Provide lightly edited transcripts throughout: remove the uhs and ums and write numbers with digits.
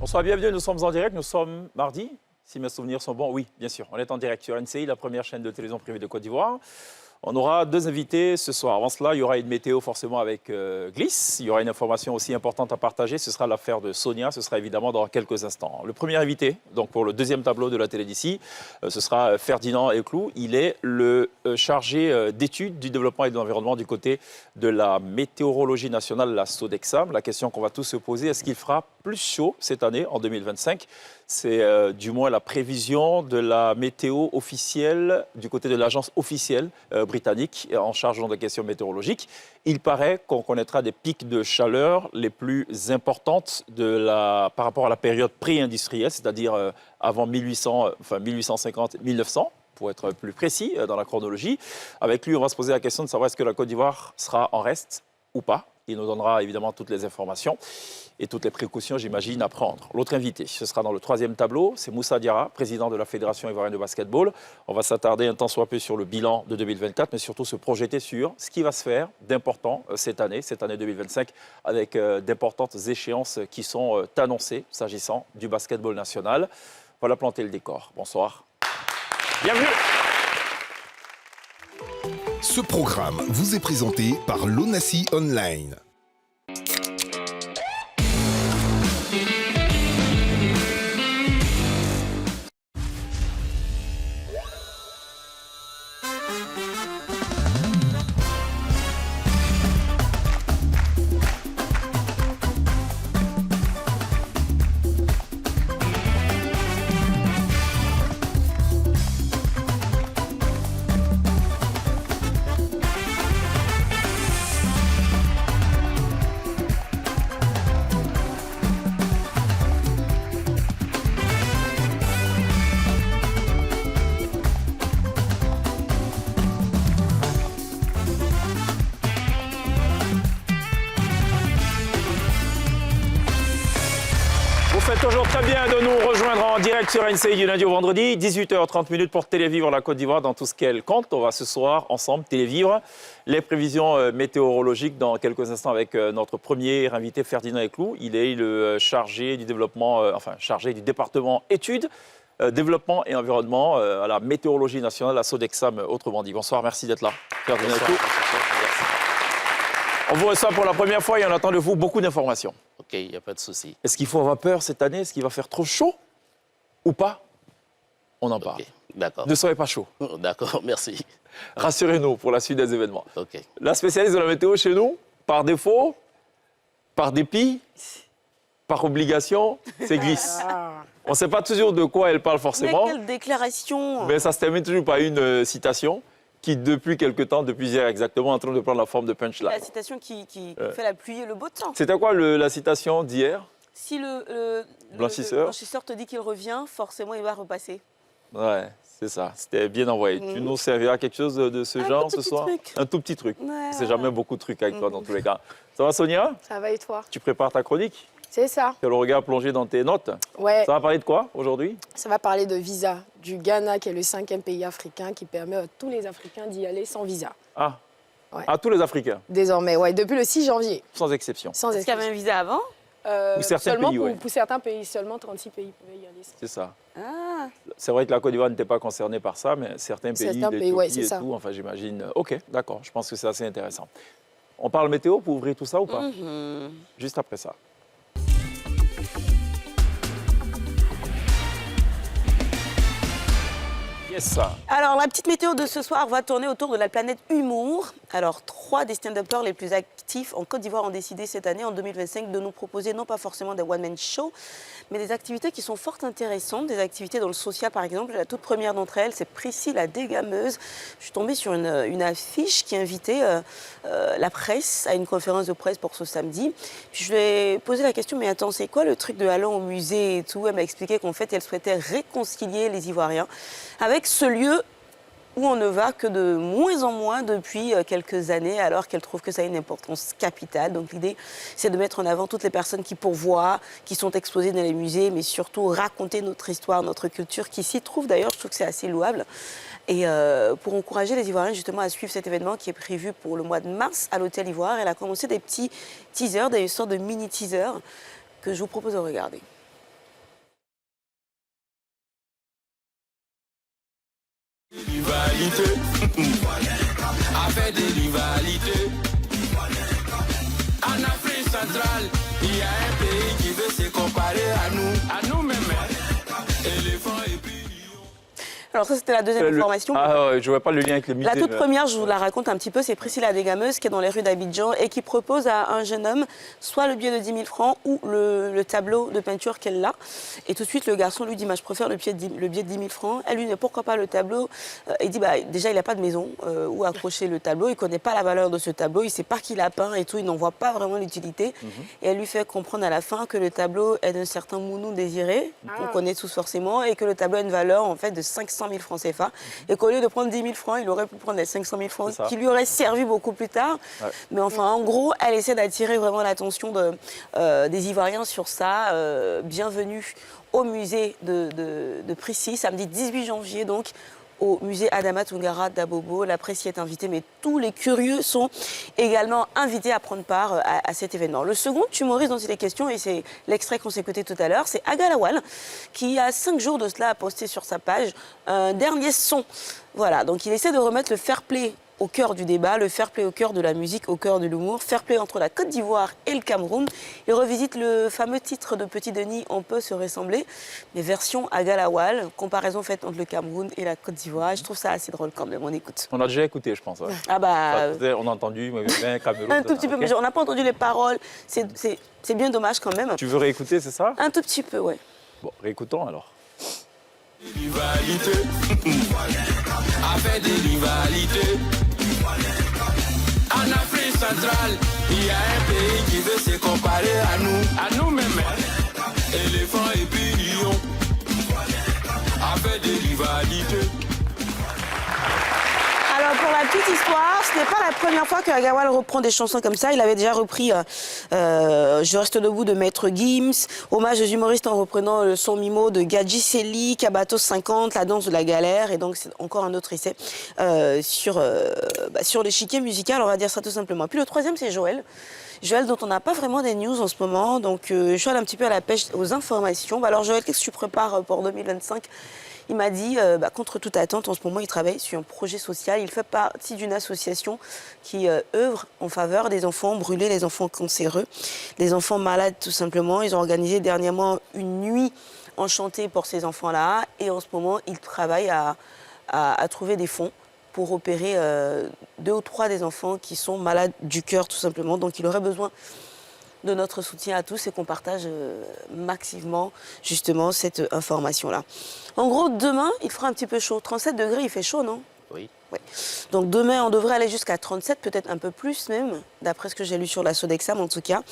Bonsoir, bienvenue, nous sommes en direct, nous sommes mardi, si mes souvenirs sont bons. Oui, bien sûr, on est en direct sur NCI, la première chaîne de télévision privée de Côte d'Ivoire. On aura deux invités ce soir. Avant cela, il y aura une météo forcément avec Glisse. Il y aura une information aussi importante à partager. Ce sera l'affaire de Sonia. Ce sera évidemment dans quelques instants. Le premier invité, donc pour le deuxième tableau de la télé d'ici, ce sera Ferdinand Eclou. Il est le chargé d'études du développement et de l'environnement du côté de la météorologie nationale, la SODEXAM. La question qu'on va tous se poser, est-ce qu'il fera plus chaud cette année, en 2025 ? C'est du moins la prévision de la météo officielle du côté de l'agence officielle britannique en charge de questions météorologiques. Il paraît qu'on connaîtra des pics de chaleur les plus importantes par rapport à la période pré-industrielle, c'est-à-dire avant 1850-1900. Pour être plus précis dans la chronologie. Avec lui, on va se poser la question de savoir est-ce que la Côte d'Ivoire sera en reste ou pas. Il nous donnera évidemment toutes les informations et toutes les précautions, j'imagine, à prendre. L'autre invité, ce sera dans le troisième tableau, c'est Moussa Diarra, président de la Fédération ivoirienne de basketball. On va s'attarder un temps soit peu sur le bilan de 2024, mais surtout se projeter sur ce qui va se faire d'important cette année 2025, avec d'importantes échéances qui sont annoncées s'agissant du basketball national. Voilà planter le décor. Bonsoir. Bienvenue. Ce programme vous est présenté par l'ONACI Online. Toujours très bien de nous rejoindre en direct sur NCI du lundi au vendredi, 18h30 pour télévivre la Côte d'Ivoire dans tout ce qu'elle compte. On va ce soir ensemble télévivre les prévisions météorologiques dans quelques instants avec notre premier invité Ferdinand Eclou. Il est le chargé du développement, chargé du département études, développement et environnement à la météorologie nationale, la SODEXAM, autrement dit. Bonsoir, merci d'être là. Ferdinand Eclou. On vous reçoit pour la première fois et on attend de vous beaucoup d'informations. OK, il n'y a pas de souci. Est-ce qu'il faut avoir peur cette année? Est-ce qu'il va faire trop chaud ou pas? On en parle. D'accord. Ne soyez pas chaud. D'accord, merci. Rassurez-nous pour la suite des événements. OK. La spécialiste de la météo chez nous, par défaut, par dépit, par obligation, c'est Glisse. On ne sait pas toujours de quoi elle parle forcément. Mais quelle déclaration! Mais ça se termine toujours par une citation qui, depuis quelque temps, depuis hier exactement, est en train de prendre la forme de punchline. La citation qui fait la pluie et le beau temps. C'était quoi la citation d'hier? Si le blanchisseur te dit qu'il revient, forcément, il va repasser. Ouais, c'est ça. C'était bien envoyé. Tu nous serviras quelque chose de ce genre ce soir? Un tout petit truc. Ouais, c'est jamais beaucoup de trucs avec toi dans tous les cas. Ça va, Sonia? Ça va et toi? Tu prépares ta chronique? C'est ça. Tu as le regard plongé dans tes notes? Ouais. Ça va parler de quoi aujourd'hui? Ça va parler de visa, du Ghana qui est le 5e pays africain qui permet à tous les Africains d'y aller sans visa. Ah, ouais. À tous les Africains? Désormais, ouais, depuis le 6 janvier. Sans exception? Sans Est-ce qu'il y avait un visa avant? Pour certains seulement pays, pour certains pays, seulement 36 pays pouvaient y aller. C'est ça. Ah. C'est vrai que la Côte d'Ivoire n'était pas concernée par ça, mais certains pays, l'Éthiopie ouais, et tout, enfin j'imagine. OK, d'accord, je pense que c'est assez intéressant. On parle météo pour ouvrir tout ça ou pas? Juste après ça. Yes. Alors, la petite météo de ce soir va tourner autour de la planète humour. Alors, 3 des stand-uppers les plus actifs en Côte d'Ivoire ont décidé cette année, en 2025, de nous proposer non pas forcément des one-man shows, mais des activités qui sont fort intéressantes, des activités dans le social, par exemple. La toute première d'entre elles, c'est Priscille la dégameuse. Je suis tombée sur une affiche qui invitait la presse à une conférence de presse pour ce samedi. Puis je lui ai posé la question, mais attends, c'est quoi le truc de allant au musée et tout? Elle m'a expliqué qu'en fait, elle souhaitait réconcilier les Ivoiriens avec ce lieu où on ne va que de moins en moins depuis quelques années, alors qu'elle trouve que ça a une importance capitale. Donc l'idée, c'est de mettre en avant toutes les personnes qui pourvoient, qui sont exposées dans les musées, mais surtout raconter notre histoire, notre culture, qui s'y trouve d'ailleurs. Je trouve que c'est assez louable. Et pour encourager les Ivoiriens justement à suivre cet événement qui est prévu pour le mois de mars à l'Hôtel Ivoire, elle a commencé des petits teasers, des sortes de mini-teasers que je vous propose de regarder. rivalité. Avec des rivalités. En Afrique centrale, il y a un pays qui veut se comparer à nous-mêmes. Éléphant et puis lion. Alors ça, c'était la deuxième information. Ah ouais, je ne vois pas le lien avec le musée. La toute première, je vous la raconte un petit peu, c'est Priscilla Desgameuses qui est dans les rues d'Abidjan et qui propose à un jeune homme soit le billet de 10 000 francs ou le tableau de peinture qu'elle a. Et tout de suite, le garçon lui dit, je préfère le billet de 10 000 francs. Elle lui dit, pourquoi pas le tableau? Il dit, déjà, il n'a pas de maison où accrocher le tableau. Il ne connaît pas la valeur de ce tableau. Il ne sait pas qui l'a peint et tout. Il n'en voit pas vraiment l'utilité. Et elle lui fait comprendre à la fin que le tableau est d'un certain Mounou Désiré, qu'on connaît tous forcément, et que le tableau a une valeur en fait de 500 000 francs CFA. Et qu'au lieu de prendre 10 000 francs, il aurait pu prendre les 500 000 francs qui lui auraient servi beaucoup plus tard. Ouais. Mais enfin, en gros, elle essaie d'attirer vraiment l'attention des Ivoiriens sur ça. Bienvenue au musée de Prissy, samedi 18 janvier donc, au musée Adama Tungara d'Abobo. La presse y est invitée, mais tous les curieux sont également invités à prendre part à cet événement. Le second humoriste dont il est question, et c'est l'extrait qu'on s'est écouté tout à l'heure, c'est Aga Lawal, qui il y a 5 jours de cela a posté sur sa page un dernier son. Voilà, donc il essaie de remettre le fair play au cœur du débat, le fair play au cœur de la musique, au cœur de l'humour, fair play entre la Côte d'Ivoire et le Cameroun. Il revisite le fameux titre de Petit Denis, On peut se ressembler, mais version Aga Lawal, comparaison faite entre le Cameroun et la Côte d'Ivoire. Je trouve ça assez drôle quand même, on écoute. On a déjà écouté, je pense. Ouais. Ah bah... on a entendu, Cameroun. Un tout petit peu, mais on n'a pas entendu les paroles, c'est bien dommage quand même. Tu veux réécouter, c'est ça? Un tout petit peu, ouais. Bon, réécoutons alors. Rivalité. Avec des rivalités. En Afrique centrale, il y a un pays qui veut se comparer à nous-mêmes. Éléphant et puis lion. Avec des rivalités. Alors pour la petite histoire, ce n'est pas la première fois que Aga Lawal reprend des chansons comme ça. Il avait déjà repris Je reste debout de Maître Gims, hommage aux humoristes en reprenant le son Mimo de Gadji Seli, Kabato 50, La danse de la galère. Et donc c'est encore un autre essai sur l'échiquier musical, on va dire ça tout simplement. Puis le troisième, c'est Joël. Joël, dont on n'a pas vraiment des news en ce moment. Donc je suis allée un petit peu à la pêche aux informations. Alors Joël, qu'est-ce que tu prépares pour 2025 ? Il m'a dit, contre toute attente, en ce moment, il travaille sur un projet social. Il fait partie d'une association qui œuvre en faveur des enfants brûlés, les enfants cancéreux, les enfants malades, tout simplement. Ils ont organisé dernièrement une nuit enchantée pour ces enfants-là. Et en ce moment, il travaille à trouver des fonds pour opérer 2 ou 3 des enfants qui sont malades du cœur, tout simplement. Donc, il aurait besoin de notre soutien à tous et qu'on partage massivement justement cette information-là. En gros, demain, il fera un petit peu chaud. 37 degrés, il fait chaud, non? Oui. Ouais. Donc demain, on devrait aller jusqu'à 37, peut-être un peu plus même, d'après ce que j'ai lu sur la Sodexam en tout cas.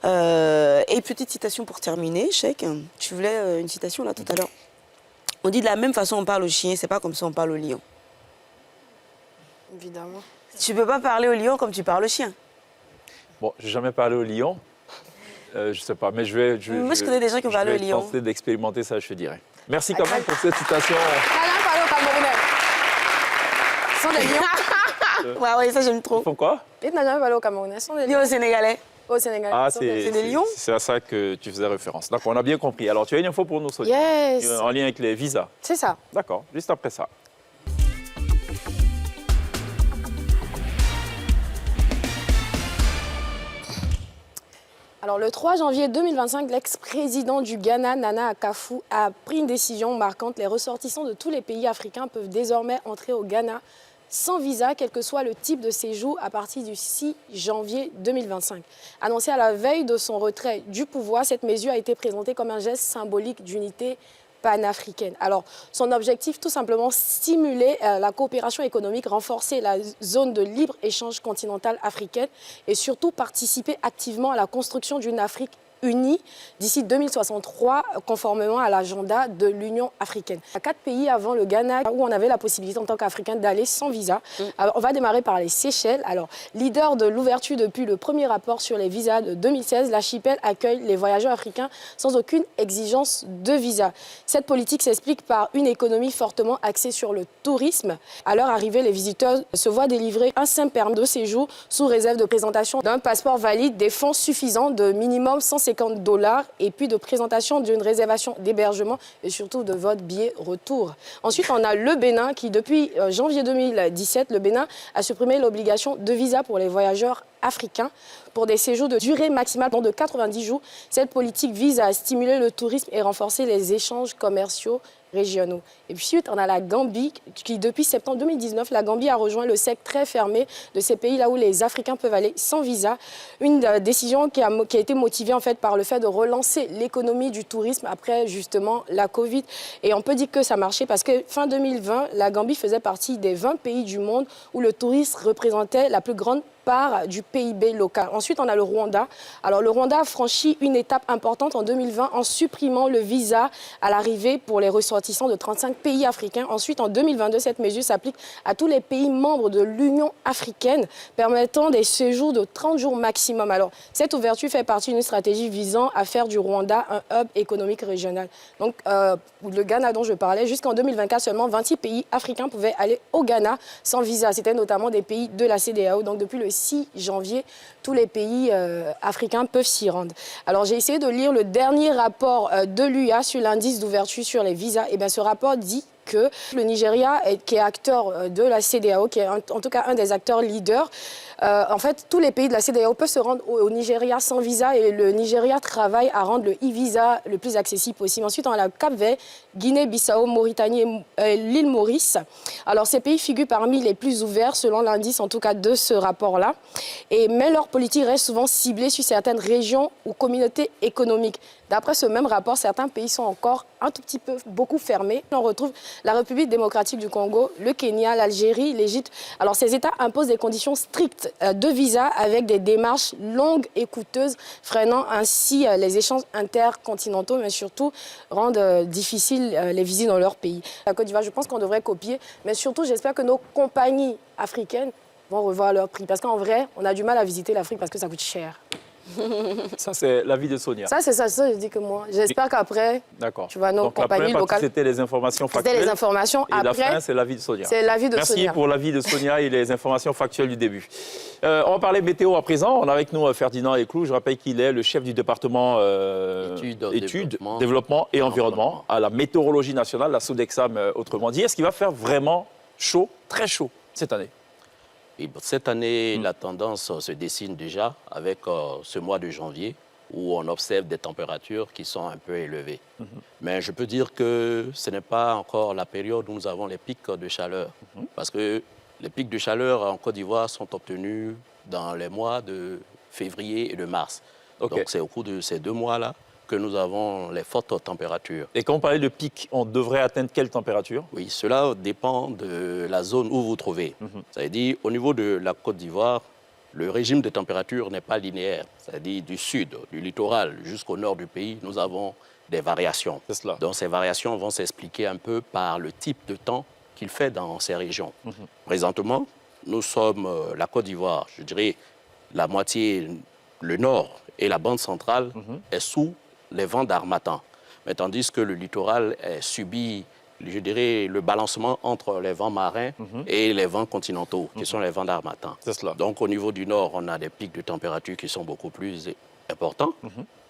Et petite citation pour terminer, Cheikh. Tu voulais une citation là tout à l'heure. On dit de la même façon on parle au chien, c'est pas comme ça on parle au lion. Évidemment. Tu peux pas parler au lion comme tu parles au chien. Bon, j'ai jamais parlé au lion. Je sais pas, mais Moi, je connais des gens qui ont parlé au lion. Je vais tenter d'expérimenter ça, je te dirais. Merci quand même pour cette citation. Nana parle au Camerounais. Ce sont des lions. Ouais, ça j'aime trop. Ils font quoi? Ils n'ont jamais parlé au Camerounais. Ce sont des lions au Sénégalais. Au Sénégal. Ah, c'est des lions? C'est à ça que tu faisais référence. D'accord, on a bien compris. Alors, tu as une info pour nous, Sonia? Yes. En lien avec les visas. C'est ça. D'accord, juste après ça. Alors, le 3 janvier 2025, l'ex-président du Ghana, Nana Akufo, a pris une décision marquante. Les ressortissants de tous les pays africains peuvent désormais entrer au Ghana sans visa, quel que soit le type de séjour, à partir du 6 janvier 2025. Annoncée à la veille de son retrait du pouvoir, cette mesure a été présentée comme un geste symbolique d'unité panafricaine. Alors, son objectif, tout simplement, stimuler la coopération économique, renforcer la zone de libre-échange continentale africaine et surtout participer activement à la construction d'une Afrique unie d'ici 2063, conformément à l'agenda de l'Union africaine. À 4 pays avant le Ghana, où on avait la possibilité en tant qu'Africain d'aller sans visa. Alors, on va démarrer par les Seychelles. Alors, leader de l'ouverture depuis le premier rapport sur les visas de 2016, l'archipel accueille les voyageurs africains sans aucune exigence de visa. Cette politique s'explique par une économie fortement axée sur le tourisme. À leur arrivée, les visiteurs se voient délivrer un simple permis de séjour sous réserve de présentation d'un passeport valide, des fonds suffisants de minimum 150 $50 et puis de présentation d'une réservation d'hébergement et surtout de votre billet retour. Ensuite, on a le Bénin qui, depuis janvier 2017, le Bénin a supprimé l'obligation de visa pour les voyageurs africains pour des séjours de durée maximale de 90 jours. Cette politique vise à stimuler le tourisme et renforcer les échanges commerciaux régionaux. Et puis ensuite, on a la Gambie qui, depuis septembre 2019, la Gambie a rejoint le cercle très fermé de ces pays là où les Africains peuvent aller sans visa. Une décision qui a été motivée en fait par le fait de relancer l'économie du tourisme après justement la Covid. Et on peut dire que ça marchait parce que fin 2020, la Gambie faisait partie des 20 pays du monde où le tourisme représentait la plus grande part du PIB local. Ensuite, on a le Rwanda. Alors, le Rwanda a franchi une étape importante en 2020 en supprimant le visa à l'arrivée pour les ressortissants de 35 pays africains. Ensuite, en 2022, cette mesure s'applique à tous les pays membres de l'Union africaine, permettant des séjours de 30 jours maximum. Alors, cette ouverture fait partie d'une stratégie visant à faire du Rwanda un hub économique régional. Donc, le Ghana dont je parlais, jusqu'en 2024, seulement 26 pays africains pouvaient aller au Ghana sans visa. C'était notamment des pays de la CEDEAO. Donc, depuis le 6 janvier, tous les pays africains peuvent s'y rendre. Alors, j'ai essayé de lire le dernier rapport de l'UA sur l'indice d'ouverture sur les visas. Et bien, ce rapport dit que le Nigeria, qui est acteur de la CEDEAO, qui est en tout cas un des acteurs leaders, en fait, tous les pays de la CEDEAO peuvent se rendre au Nigeria sans visa et le Nigeria travaille à rendre le e-visa le plus accessible possible. Ensuite, on a le Cap-Vert, Guinée-Bissau, Mauritanie et l'île Maurice. Alors, ces pays figurent parmi les plus ouverts selon l'indice, en tout cas, de ce rapport-là. Mais leur politique reste souvent ciblée sur certaines régions ou communautés économiques. D'après ce même rapport, certains pays sont encore un tout petit peu, beaucoup fermés. On retrouve la République démocratique du Congo, le Kenya, l'Algérie, l'Égypte. Alors, ces États imposent des conditions strictes de visa avec des démarches longues et coûteuses, freinant ainsi les échanges intercontinentaux, mais surtout rendent difficiles les visites dans leur pays. La Côte d'Ivoire, je pense qu'on devrait copier, mais surtout, j'espère que nos compagnies africaines vont revoir leur prix. Parce qu'en vrai, on a du mal à visiter l'Afrique parce que ça coûte cher. Ça, c'est l'avis de Sonia. Ça, c'est ça, je dis que moi. J'espère qu'après, tu vois, nos donc, compagnies locales. C'était les informations factuelles. C'était les informations. Et après, la fin, c'est l'avis de Sonia. C'est l'avis de Sonia. Merci pour l'avis de Sonia et les informations factuelles du début. On va parler météo à présent. On a avec nous Ferdinand Eclou. Je rappelle qu'il est le chef du département études, développement et environnement à la météorologie nationale, la SODEXAM, autrement dit. Est-ce qu'il va faire vraiment chaud, très chaud, cette année? Et cette année, la tendance se dessine déjà avec ce mois de janvier où on observe des températures qui sont un peu élevées. Mais je peux dire que ce n'est pas encore la période où nous avons les pics de chaleur. Parce que les pics de chaleur en Côte d'Ivoire sont obtenus dans les mois de février et de mars. Donc c'est au cours de ces 2 mois-là que nous avons les fortes températures. Et quand on parlait de pic, on devrait atteindre quelle température? Oui, cela dépend de la zone où vous vous trouvez. C'est-à-dire, au niveau de la Côte d'Ivoire, le régime de température n'est pas linéaire. C'est-à-dire, du sud, du littoral jusqu'au nord du pays, nous avons des variations. C'est cela. Donc, ces variations vont s'expliquer un peu par le type de temps qu'il fait dans ces régions. Présentement, nous sommes la Côte d'Ivoire, je dirais, la moitié, le nord et la bande centrale est sous les vents d'harmattan. Mais tandis que le littoral subit, je dirais, le balancement entre les vents marins et les vents continentaux, qui sont les vents d'harmattan. C'est cela. Donc au niveau du nord, on a des pics de température qui sont beaucoup plus importants.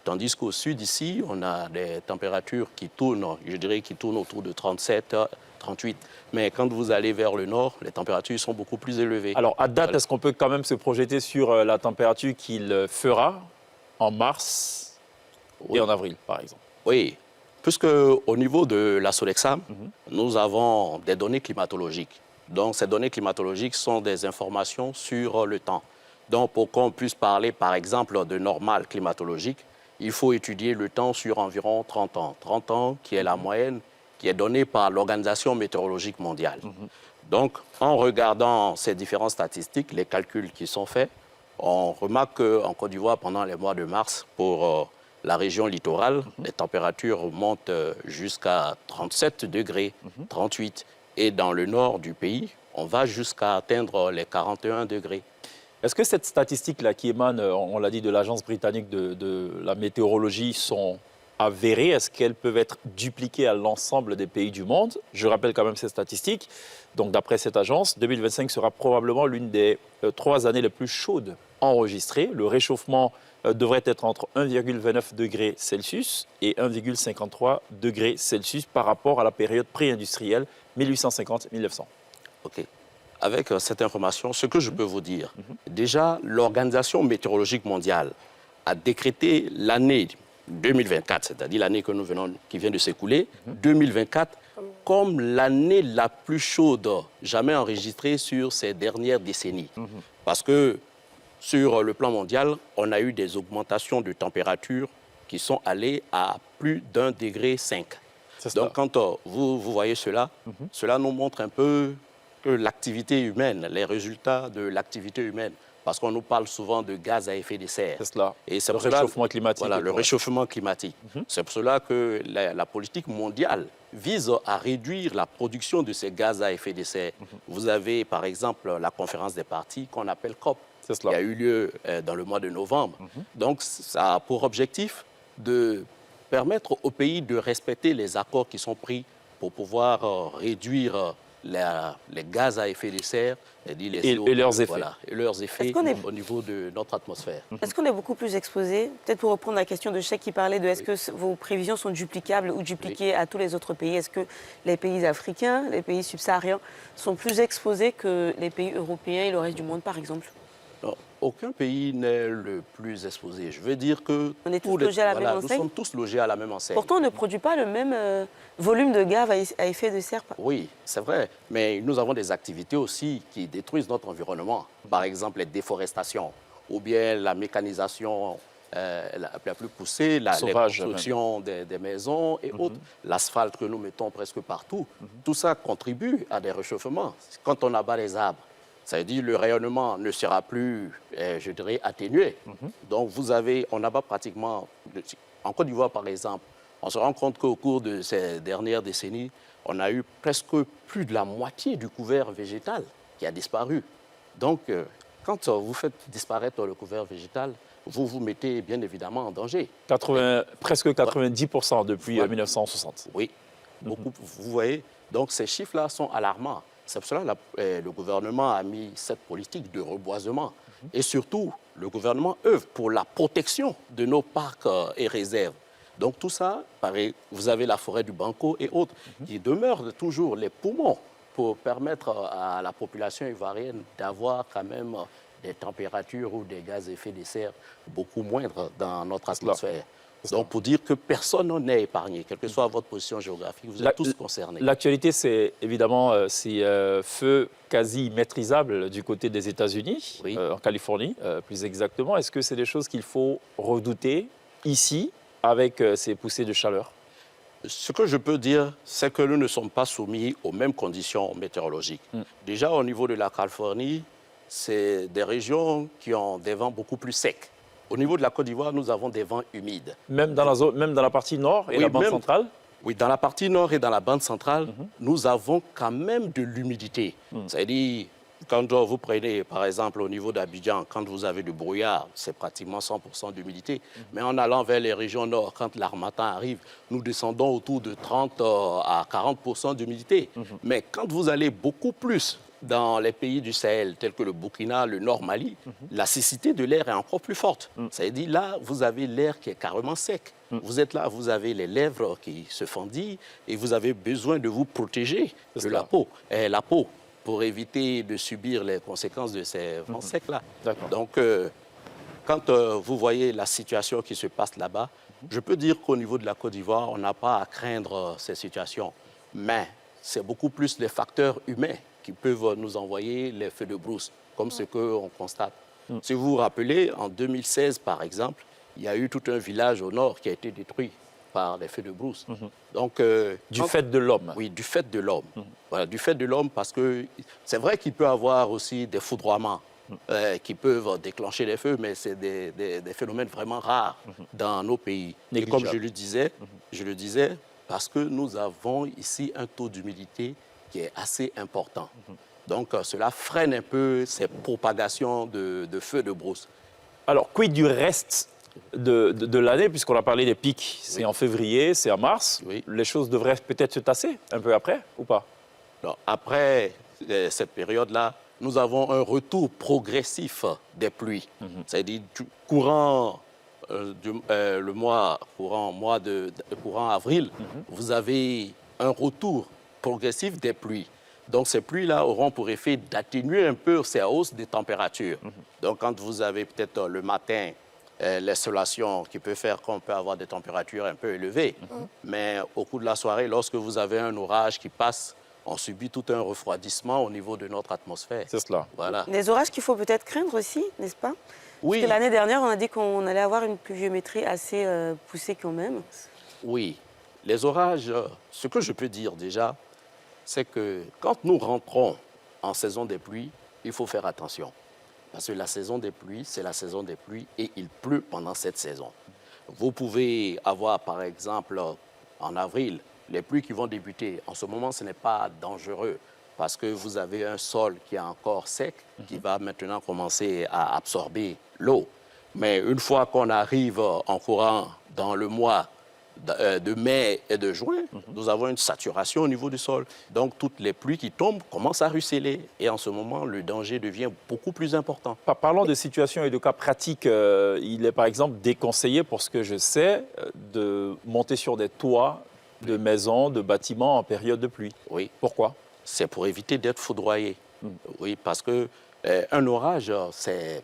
Tandis qu'au sud, ici, on a des températures qui tournent, je dirais, qui tournent autour de 37, 38. Mais quand vous allez vers le nord, les températures sont beaucoup plus élevées. Alors, à date, est-ce qu'on peut quand même se projeter sur la température qu'il fera en mars et en avril, par exemple? Oui, puisque au niveau de la SODEXAM, nous avons des données climatologiques. Donc, ces données climatologiques sont des informations sur le temps. Donc, pour qu'on puisse parler, par exemple, de normal climatologique, il faut étudier le temps sur environ 30 ans. 30 ans, qui est la moyenne, qui est donnée par l'Organisation météorologique mondiale. Donc, en regardant ces différentes statistiques, les calculs qui sont faits, on remarque qu'en Côte d'Ivoire, pendant les mois de mars, pour la région littorale, les températures montent jusqu'à 37 degrés, 38. Et dans le nord du pays, on va jusqu'à atteindre les 41 degrés. Est-ce que cette statistique-là qui émane, on l'a dit, de l'Agence britannique de la météorologie sont avérées? Est-ce qu'elles peuvent être dupliquées à l'ensemble des pays du monde? Je rappelle quand même ces statistiques. Donc, d'après cette agence, 2025 sera probablement l'une des 3 années les plus chaudes enregistrées. Le réchauffement devrait être entre 1,29 degrés Celsius et 1,53 degrés Celsius par rapport à la période pré-industrielle 1850-1900. OK. Avec cette information, ce que je peux vous dire, déjà, l'Organisation météorologique mondiale a décrété l'année 2024, c'est-à-dire l'année qui vient de s'écouler, 2024, comme l'année la plus chaude jamais enregistrée sur ces dernières décennies. Parce que sur le plan mondial, on a eu des augmentations de température qui sont allées à plus d'1,5 degré. Donc, quand vous voyez cela, cela nous montre un peu que l'activité humaine, les résultats de l'activité humaine, parce qu'on nous parle souvent de gaz à effet de serre. C'est cela. Et c'est Le réchauffement climatique. Voilà, le réchauffement climatique. C'est pour cela que la politique mondiale vise à réduire la production de ces gaz à effet de serre. Vous avez, par exemple, la conférence des parties qu'on appelle COP, qui a eu lieu dans le mois de novembre. Donc, ça a pour objectif de permettre aux pays de respecter les accords qui sont pris pour pouvoir réduire les gaz à effet de serre et leurs effets. Voilà, et leurs effets au niveau de notre atmosphère. Est-ce qu'on est beaucoup plus exposé? Peut-être pour reprendre la question de Cheikh qui parlait de est-ce que vos prévisions sont duplicables ou dupliquées à tous les autres pays? Est-ce que les pays africains, les pays subsahariens sont plus exposés que les pays européens et le reste du monde, par exemple? Non, aucun pays n'est le plus exposé. Je veux dire que on est tous logés à la même enseigne. Nous sommes tous logés à la même enseigne. Pourtant, on ne produit pas le même volume de gaz à effet de serre. Oui, c'est vrai. Mais nous avons des activités aussi qui détruisent notre environnement. Par exemple, les déforestations ou bien la mécanisation la plus poussée, la construction des maisons et autres, l'asphalte que nous mettons presque partout. Tout ça contribue à des réchauffements. Quand on abat les arbres, ça veut dire que le rayonnement ne sera plus, je dirais, atténué. Donc, on abat pratiquement... En Côte d'Ivoire, par exemple, on se rend compte qu'au cours de ces dernières décennies, on a eu presque plus de la moitié du couvert végétal qui a disparu. Donc, quand vous faites disparaître le couvert végétal, vous vous mettez bien évidemment en danger. Presque 90% depuis 1960. Oui, beaucoup, vous voyez. Donc, ces chiffres-là sont alarmants. C'est pour cela que le gouvernement a mis cette politique de reboisement. Et surtout, le gouvernement œuvre pour la protection de nos parcs et réserves. Donc tout ça, pareil, vous avez la forêt du Banco et autres, qui demeurent toujours les poumons pour permettre à la population ivoirienne d'avoir quand même des températures ou des gaz à effet de serre beaucoup moindres dans notre atmosphère. Donc, pour dire que personne n'est épargné, quelle que soit votre position géographique, vous êtes tous concernés. L'actualité, c'est évidemment feu quasi maîtrisable du côté des États-Unis, en Californie, plus exactement. Est-ce que c'est des choses qu'il faut redouter ici, avec ces poussées de chaleur? Ce que je peux dire, c'est que nous ne sommes pas soumis aux mêmes conditions météorologiques. Déjà, au niveau de la Californie, c'est des régions qui ont des vents beaucoup plus secs. Au niveau de la Côte d'Ivoire, nous avons des vents humides. Même dans la partie nord et la bande centrale? Oui, dans la partie nord et dans la bande centrale, nous avons quand même de l'humidité. C'est-à-dire, quand vous prenez, par exemple, au niveau d'Abidjan, quand vous avez du brouillard, c'est pratiquement 100% d'humidité. Mais en allant vers les régions nord, quand l'harmattan arrive, nous descendons autour de 30 à 40% d'humidité. Mais quand vous allez beaucoup plus dans les pays du Sahel, tels que le Burkina, le Nord Mali, la siccité de l'air est encore plus forte. C'est-à-dire là, vous avez l'air qui est carrément sec. Vous êtes là, vous avez les lèvres qui se fendillent et vous avez besoin de vous protéger de la peau. Et la peau, pour éviter de subir les conséquences de ces vents secs-là. Donc, quand vous voyez la situation qui se passe là-bas, je peux dire qu'au niveau de la Côte d'Ivoire, on n'a pas à craindre ces situations. Mais c'est beaucoup plus les facteurs humains qui peuvent nous envoyer les feux de brousse, comme ce qu'on constate. Si vous vous rappelez, en 2016, par exemple, il y a eu tout un village au nord qui a été détruit par les feux de brousse. Donc, du fait de l'homme. Oui, du fait de l'homme. Voilà, du fait de l'homme, parce que c'est vrai qu'il peut y avoir aussi des foudroiements qui peuvent déclencher les feux, mais c'est des phénomènes vraiment rares dans nos pays. Et comme je le disais, parce que nous avons ici un taux d'humidité qui est assez important. Donc, cela freine un peu ces propagations de feux de brousse. Alors, quid du reste de l'année, puisqu'on a parlé des pics, c'est en février, c'est en mars. Les choses devraient peut-être se tasser un peu après, ou pas? Alors, après cette période-là, nous avons un retour progressif des pluies. C'est-à-dire, courant le mois courant avril, vous avez un retour progressif des pluies. Donc, ces pluies-là auront pour effet d'atténuer un peu ces hausses des températures. Donc, quand vous avez peut-être le matin l'insolation qui peut faire qu'on peut avoir des températures un peu élevées, mais au cours de la soirée, lorsque vous avez un orage qui passe, on subit tout un refroidissement au niveau de notre atmosphère. C'est cela. Voilà. Des orages qu'il faut peut-être craindre aussi, n'est-ce pas? Oui. Parce que l'année dernière, on a dit qu'on allait avoir une pluviométrie assez poussée quand même. Oui. Les orages, ce que je peux dire déjà, c'est que quand nous rentrons en saison des pluies, il faut faire attention. Parce que la saison des pluies, c'est la saison des pluies et il pleut pendant cette saison. Vous pouvez avoir, par exemple, en avril, les pluies qui vont débuter. En ce moment, ce n'est pas dangereux parce que vous avez un sol qui est encore sec, qui va maintenant commencer à absorber l'eau. Mais une fois qu'on arrive en courant dans le mois de mai et de juin, nous avons une saturation au niveau du sol. Donc, toutes les pluies qui tombent commencent à ruisseler. Et en ce moment, le danger devient beaucoup plus important. Parlons de situations et de cas pratiques. Il est par exemple déconseillé, pour ce que je sais, de monter sur des toits de maisons, de bâtiments en période de pluie. Oui. Pourquoi? C'est pour éviter d'être foudroyé. Oui, parce que un orage, c'est,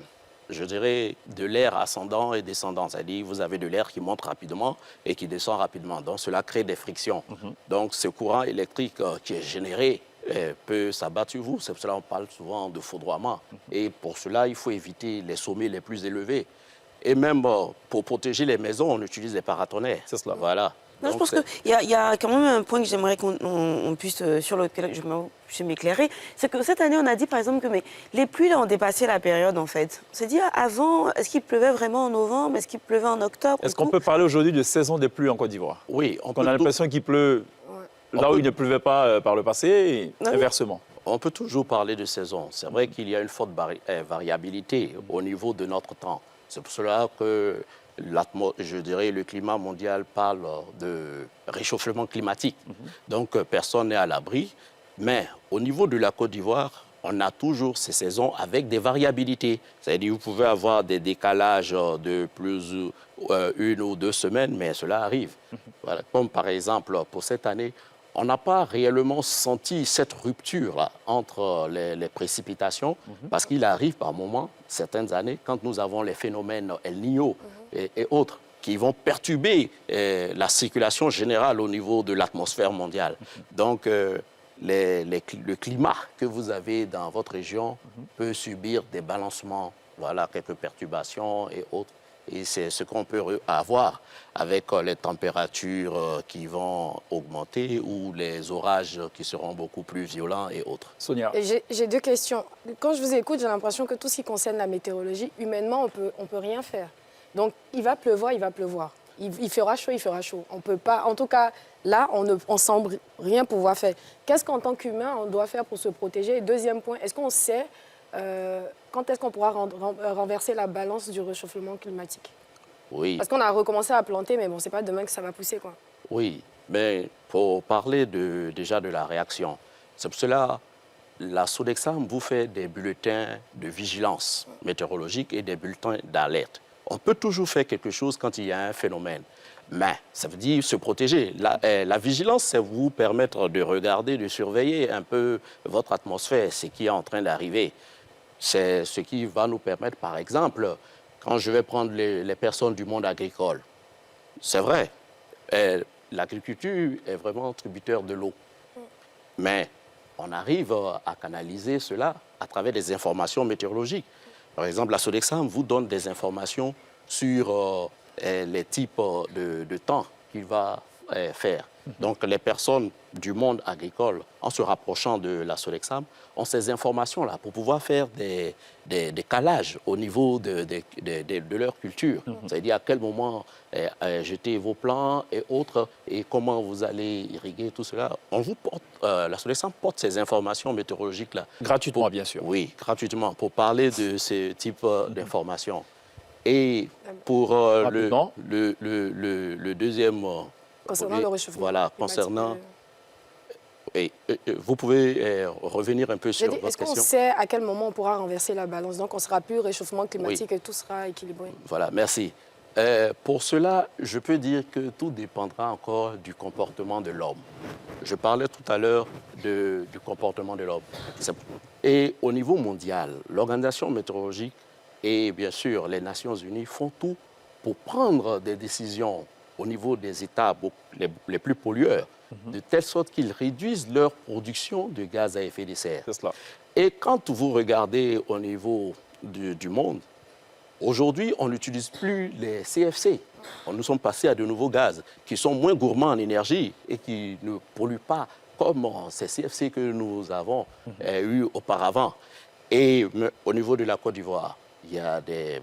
je dirais, de l'air ascendant et descendant. C'est-à-dire vous avez de l'air qui monte rapidement et qui descend rapidement. Donc, cela crée des frictions. Donc, ce courant électrique qui est généré peut s'abattre sur vous. C'est pour cela qu'on parle souvent de foudroiement. Et pour cela, il faut éviter les sommets les plus élevés. Et même pour protéger les maisons, on utilise des paratonnerres. C'est cela. Voilà. Non, je Donc, pense qu'il y a quand même un point que j'aimerais qu'on puisse, sur lequel je m'éclairer. C'est que cette année, on a dit par exemple que les pluies là, ont dépassé la période en fait. On s'est dit, avant, est-ce qu'il pleuvait vraiment en novembre? Est-ce qu'il pleuvait en octobre? Est-ce qu'on peut parler aujourd'hui de saison des pluies en Côte d'Ivoire? oui, On a l'impression qu'il pleut là où il ne pleuvait pas par le passé et Ah oui. inversement. On peut toujours parler de saison. C'est vrai qu'il y a une forte variabilité au niveau de notre temps. C'est pour cela que je dirais, le climat mondial parle de réchauffement climatique. Donc, personne n'est à l'abri. Mais au niveau de la Côte d'Ivoire, on a toujours ces saisons avec des variabilités. C'est-à-dire, vous pouvez avoir des décalages de plus une ou 2 semaines, mais cela arrive. Voilà. Comme par exemple, pour cette année, on n'a pas réellement senti cette rupture entre les précipitations, parce qu'il arrive par moments, certaines années, quand nous avons les phénomènes El Niño et autres, qui vont perturber la circulation générale au niveau de l'atmosphère mondiale. Donc, le climat que vous avez dans votre région peut subir des balancements, voilà, quelques perturbations et autres. Et c'est ce qu'on peut avoir avec les températures qui vont augmenter ou les orages qui seront beaucoup plus violents et autres. Sonia. Et j'ai 2 questions. Quand je vous écoute, j'ai l'impression que tout ce qui concerne la météorologie, humainement, on peut rien faire. Donc, il va pleuvoir, il va pleuvoir. Il fera chaud, il fera chaud. On peut pas, en tout cas, là, on ne semble rien pouvoir faire. Qu'est-ce qu'en tant qu'humain, on doit faire pour se protéger? Et deuxième point, est-ce qu'on sait quand est-ce qu'on pourra renverser la balance du réchauffement climatique? Oui. Parce qu'on a recommencé à planter, mais bon, c'est pas demain que ça va pousser, quoi. Oui, mais pour parler déjà de la réaction, c'est pour cela la Sodexam vous fait des bulletins de vigilance météorologique et des bulletins d'alerte. On peut toujours faire quelque chose quand il y a un phénomène, mais ça veut dire se protéger. La vigilance, c'est vous permettre de regarder, de surveiller un peu votre atmosphère, ce qui est en train d'arriver. C'est ce qui va nous permettre, par exemple, quand je vais prendre les personnes du monde agricole, c'est vrai, l'agriculture est vraiment tributaire de l'eau. Mais on arrive à canaliser cela à travers des informations météorologiques. Par exemple, la Sodexam vous donne des informations sur les types de temps qu'il va faire. Donc, les personnes du monde agricole, en se rapprochant de la Sodexam, ont ces informations-là pour pouvoir faire des calages au niveau de leur culture. C'est-à-dire à quel moment jeter vos plants et autres, et comment vous allez irriguer tout cela. On vous porte, la Sodexam porte ces informations météorologiques-là. Gratuitement, bien sûr. Oui, gratuitement, pour parler de ce type d'informations. Et pour le deuxième... Concernant le réchauffement voilà, climatique, concernant... Et, vous pouvez revenir un peu sur votre question. Est-ce qu'on sait à quel moment on pourra renverser la balance? Donc, on ne sera plus réchauffement climatique et tout sera équilibré. Voilà, merci. Pour cela, je peux dire que tout dépendra encore du comportement de l'homme. Je parlais tout à l'heure du comportement de l'homme. Et au niveau mondial, l'Organisation météorologique et bien sûr les Nations Unies font tout pour prendre des décisions au niveau des États les plus pollueurs, de telle sorte qu'ils réduisent leur production de gaz à effet de serre. C'est cela. Et quand vous regardez au niveau du monde, aujourd'hui, on n'utilise plus les CFC. Nous sommes passés à de nouveaux gaz qui sont moins gourmands en énergie et qui ne polluent pas comme ces CFC que nous avons eu auparavant. Et au niveau de la Côte d'Ivoire, il y a des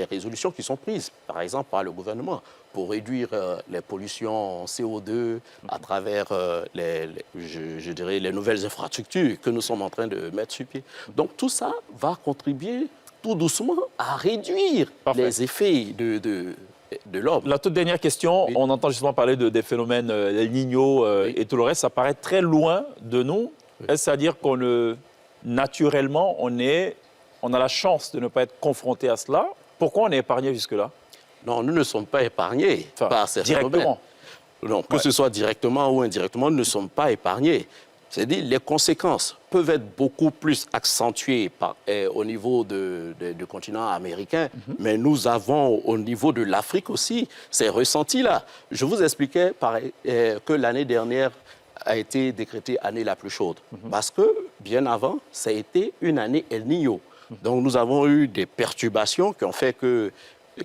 résolutions qui sont prises, par exemple par le gouvernement, pour réduire les pollutions CO2 à travers je dirais, les nouvelles infrastructures que nous sommes en train de mettre sur pied. Donc tout ça va contribuer tout doucement à réduire les effets de l'homme. La toute dernière question, Oui. on entend justement parler des phénomènes El Niño et tout le reste, ça paraît très loin de nous. Oui. Est-ce à dire naturellement, on a la chance de ne pas être confronté à cela? Pourquoi on est épargné jusque-là? Non, nous ne sommes pas épargnés par ces directement. phénomènes. Non, que ce soit directement ou indirectement, nous ne sommes pas épargnés. C'est-à-dire les conséquences peuvent être beaucoup plus accentuées au niveau du continent américain, mais nous avons au niveau de l'Afrique aussi ces ressentis-là. Je vous expliquais que l'année dernière a été décrétée année la plus chaude, parce que bien avant, ça a été une année El Niño. Donc nous avons eu des perturbations qui ont fait que,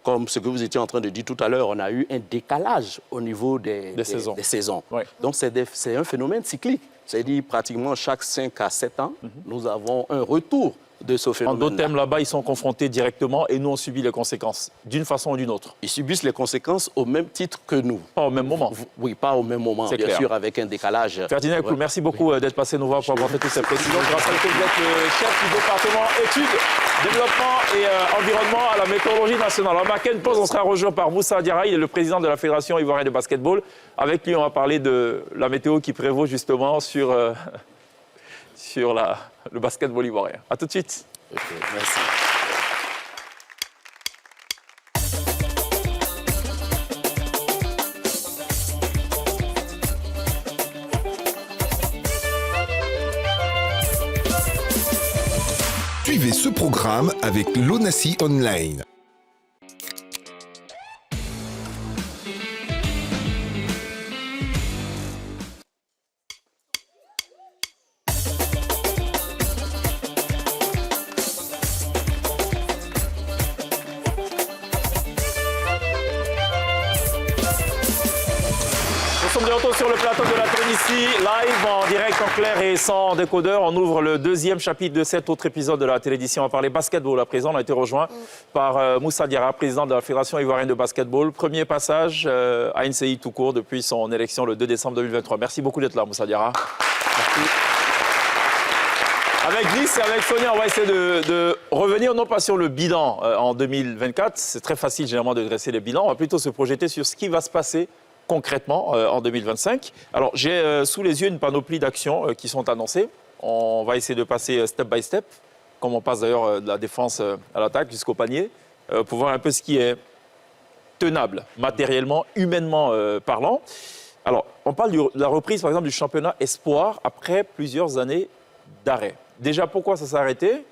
comme ce que vous étiez en train de dire tout à l'heure, on a eu un décalage au niveau des saisons. Ouais. Donc c'est un phénomène cyclique. C'est-à-dire pratiquement chaque 5 à 7 ans, nous avons un retour de ce En phénomène. d'autres termes, là-bas, ils sont confrontés directement et nous, on subit les conséquences, d'une façon ou d'une autre. Ils subissent les conséquences au même titre que nous. Pas au même moment. Oui, pas au même moment, C'est bien clair. sûr, avec un décalage. Ferdinand Ecoul, merci beaucoup d'être passé nous voir pour apporter toutes ces précisions. Je rappelle que vous êtes le chef du département études, développement et environnement à la météorologie nationale. On va marquer une pause, on sera rejoint par Moussa Diarra, il est le président de la Fédération ivoirienne de basketball. Avec lui, on va parler de la météo qui prévaut justement sur le basketball ivoirien. A tout de suite. Ok, merci. Suivez ce programme avec l'ONACI Online. Nous sommes de retour sur le plateau de la Télévision, live, en direct, en clair et sans décodeur. On ouvre le deuxième chapitre de cet autre épisode de la Télévision. On va parler basketball à présent. On a été rejoint par Moussa Diarra, président de la Fédération ivoirienne de basketball. Premier passage à NCI tout court depuis son élection le 2 décembre 2023. Merci beaucoup d'être là, Moussa Diarra. Merci. Avec Nice et avec Sonia, on va essayer de revenir non pas sur le bilan en 2024. C'est très facile généralement de dresser les bilans. On va plutôt se projeter sur ce qui va se passer concrètement en 2025. Alors, j'ai sous les yeux une panoplie d'actions qui sont annoncées. On va essayer de passer step by step, comme on passe d'ailleurs de la défense à l'attaque jusqu'au panier, pour voir un peu ce qui est tenable, matériellement, humainement parlant. Alors, on parle de la reprise, par exemple, du championnat Espoir après plusieurs années d'arrêt. Déjà, pourquoi ça s'est arrêté?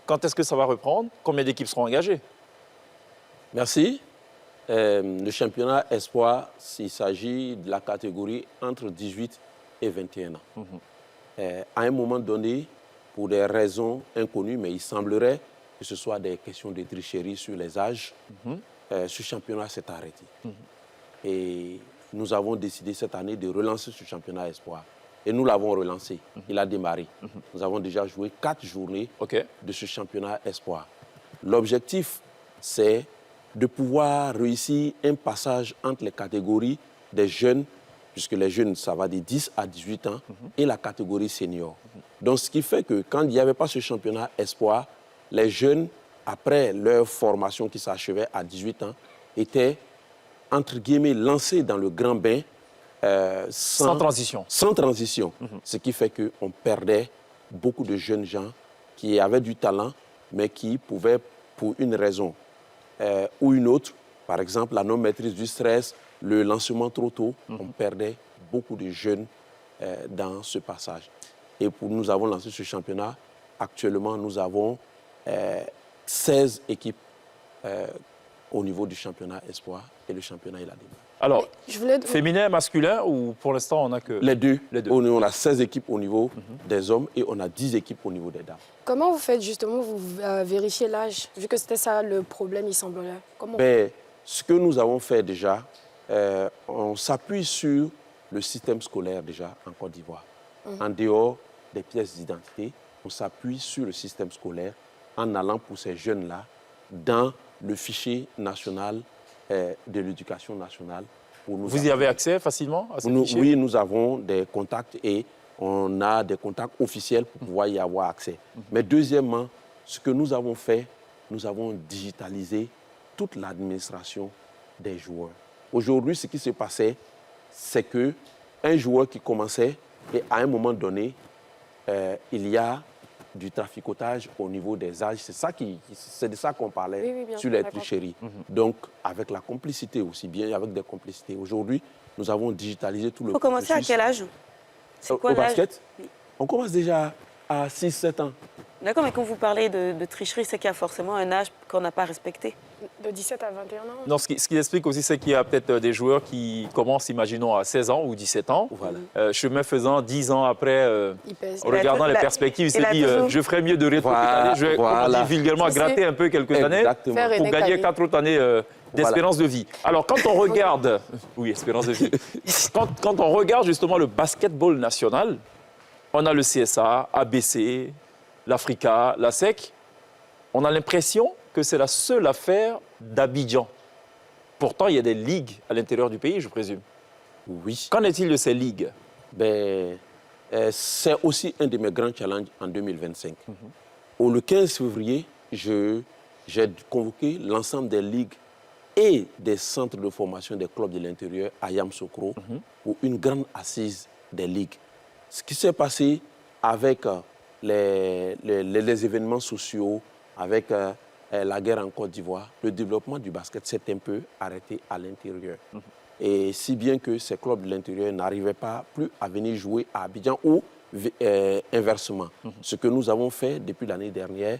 Quand est-ce que ça va reprendre? Combien d'équipes seront engagées? Merci. Le championnat Espoir, il s'agit de la catégorie entre 18 et 21 ans. À un moment donné, pour des raisons inconnues, mais il semblerait que ce soit des questions de tricherie sur les âges, ce championnat s'est arrêté. Et nous avons décidé cette année de relancer ce championnat Espoir. Et nous l'avons relancé. Il a démarré. Nous avons déjà joué 4 journées de ce championnat Espoir. L'objectif, c'est de pouvoir réussir un passage entre les catégories des jeunes, puisque les jeunes, ça va de 10 à 18 ans, et la catégorie senior. Donc, ce qui fait que quand il n'y avait pas ce championnat Espoir, les jeunes, après leur formation qui s'achevait à 18 ans, étaient, entre guillemets, lancés dans le grand bain sans transition. Sans transition. Ce qui fait qu'on perdait beaucoup de jeunes gens qui avaient du talent, mais qui pouvaient, pour une raison ou une autre, Par exemple, la non-maîtrise du stress, le lancement trop tôt, on perdait beaucoup de jeunes dans ce passage. Et nous avons lancé ce championnat. Actuellement, nous avons 16 équipes au niveau du championnat espoir et le championnat il a démarré. Alors, Je voulais... féminin, masculin ou pour l'instant on n'a que... Les deux. Les deux. On a 16 équipes au niveau des hommes et on a 10 équipes au niveau des dames. Comment vous faites justement, vous vérifiez l'âge, vu que c'était ça le problème, il semblerait. Comment Ben, ce que nous avons fait déjà, on s'appuie sur le système scolaire déjà en Côte d'Ivoire. En dehors des pièces d'identité, on s'appuie sur le système scolaire en allant pour ces jeunes-là dans le fichier national de l'éducation nationale. Vous y avez accès facilement à ces fichiers? Oui, nous avons des contacts et on a des contacts officiels pour pouvoir y avoir accès. Mais deuxièmement, ce que nous avons fait, nous avons digitalisé toute l'administration des joueurs. Aujourd'hui, ce qui se passait, c'est qu'un joueur qui commençait, et à un moment donné, il y a du traficotage au niveau des âges. C'est de ça qu'on parlait Oui, bien sur sûr, les d'accord. tricheries. Donc, avec la complicité aussi, bien avec des complicités. Aujourd'hui, nous avons digitalisé tout le Il faut commencer à quel âge? C'est Au quoi l'âge? basket, Oui. on commence déjà à 6-7 ans. D'accord, mais quand vous parlez de tricherie, c'est qu'il y a forcément un âge qu'on n'a pas respecté. De 17 à 21 ans Non, ce qui explique aussi, c'est qu'il y a peut-être des joueurs qui commencent, imaginons, à 16 ans ou 17 ans. Voilà. Chemin faisant, 10 ans après, Ils pèsent. en regardant les la- perspectives, il il s'est a dit toujours- je ferais mieux de rétro Voilà, je vais, voilà. comment on dit vulgairement, C'est- gratter un peu quelques années Exactement. Faire pour René gagner Caillé. 4 autres années d'espérance de vie. Alors, quand on regarde... Oui, espérance de vie. Quand on regarde justement le basketball national, on a le CSA, ABC, l'Africa, la SEC. On a l'impression que c'est la seule affaire d'Abidjan. Pourtant, il y a des ligues à l'intérieur du pays, je présume. Oui. Qu'en est-il de ces ligues? Ben, c'est aussi un de mes grands challenges en 2025. Le 15 février, j'ai convoqué l'ensemble des ligues et des centres de formation des clubs de l'intérieur à Yamoussoukro pour une grande assise des ligues. Ce qui s'est passé avec les événements sociaux, avec la guerre en Côte d'Ivoire, le développement du basket s'est un peu arrêté à l'intérieur. Et si bien que ces clubs de l'intérieur n'arrivaient pas plus à venir jouer à Abidjan ou inversement. Ce que nous avons fait depuis l'année dernière,